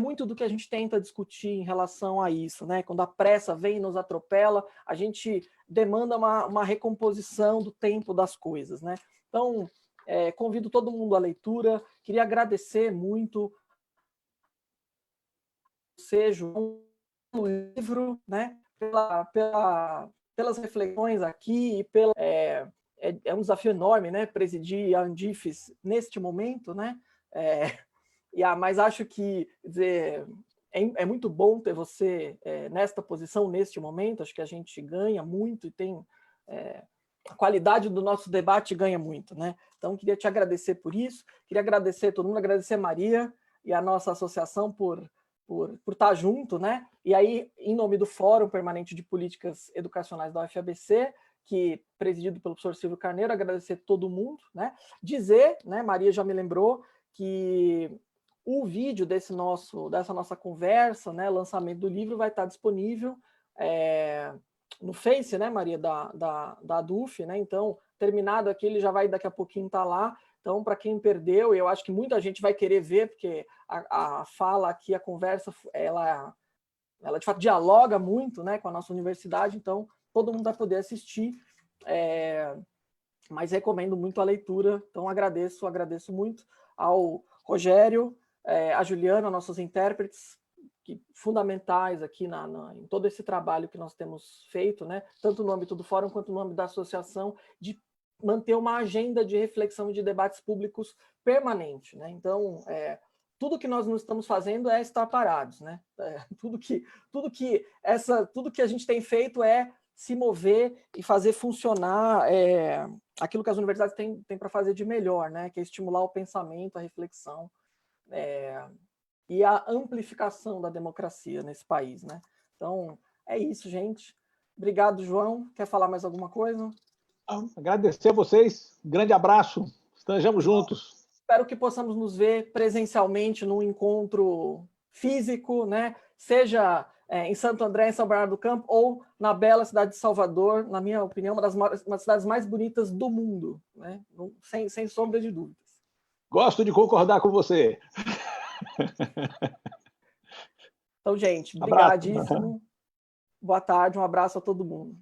Speaker 1: muito do que a gente tenta discutir em relação a isso, né? Quando a pressa vem e nos atropela, a gente demanda uma recomposição do tempo das coisas, né? Então, convido todo mundo à leitura. Queria agradecer muito o livro, né? Pelas reflexões aqui, é um desafio enorme, né? Presidir a Andifes neste momento, né? Mas acho que, quer dizer, é muito bom ter você nesta posição, neste momento. Acho que a gente ganha muito e tem a qualidade do nosso debate ganha muito, né? Então, queria te agradecer por isso, queria agradecer a todo mundo, agradecer a Maria e a nossa associação por estar junto, né? E aí, em nome do Fórum Permanente de Políticas Educacionais da UFABC, que presidido pelo professor Silvio Carneiro, agradecer a todo mundo, né? Dizer, né, Maria já me lembrou, que o vídeo dessa nossa conversa, né, lançamento do livro, vai estar disponível no Face, né, Maria, da ADUF, né? Então, terminado aqui, ele já vai daqui a pouquinho estar lá. Então, para quem perdeu, eu acho que muita gente vai querer ver, porque a fala aqui, a conversa, ela de fato dialoga muito, né, com a nossa universidade, então todo mundo vai poder assistir, mas recomendo muito a leitura. Então, agradeço muito ao Rogério, a Juliana, nossos intérpretes, fundamentais aqui em todo esse trabalho que nós temos feito, né, tanto no âmbito do Fórum quanto no âmbito da associação, de manter uma agenda de reflexão e de debates públicos permanente, né? Então, tudo que nós não estamos fazendo é estar parados, né? Tudo que a gente tem feito é se mover e fazer funcionar aquilo que as universidades têm para fazer de melhor, né? Que é estimular o pensamento, a reflexão, e a amplificação da democracia nesse país, né? Então, é isso, gente. Obrigado, João. Quer falar mais alguma coisa?
Speaker 3: Agradecer a vocês. Grande abraço. Estejamos juntos.
Speaker 1: Espero que possamos nos ver presencialmente num encontro físico, né? Seja em Santo André, em São Bernardo do Campo, ou na bela cidade de Salvador, na minha opinião, uma das cidades mais bonitas do mundo, né? Sem sombra de dúvidas.
Speaker 3: Gosto de concordar com você.
Speaker 1: Então, gente,
Speaker 3: Abraço.
Speaker 1: obrigadíssimo. Boa tarde, um abraço a todo mundo.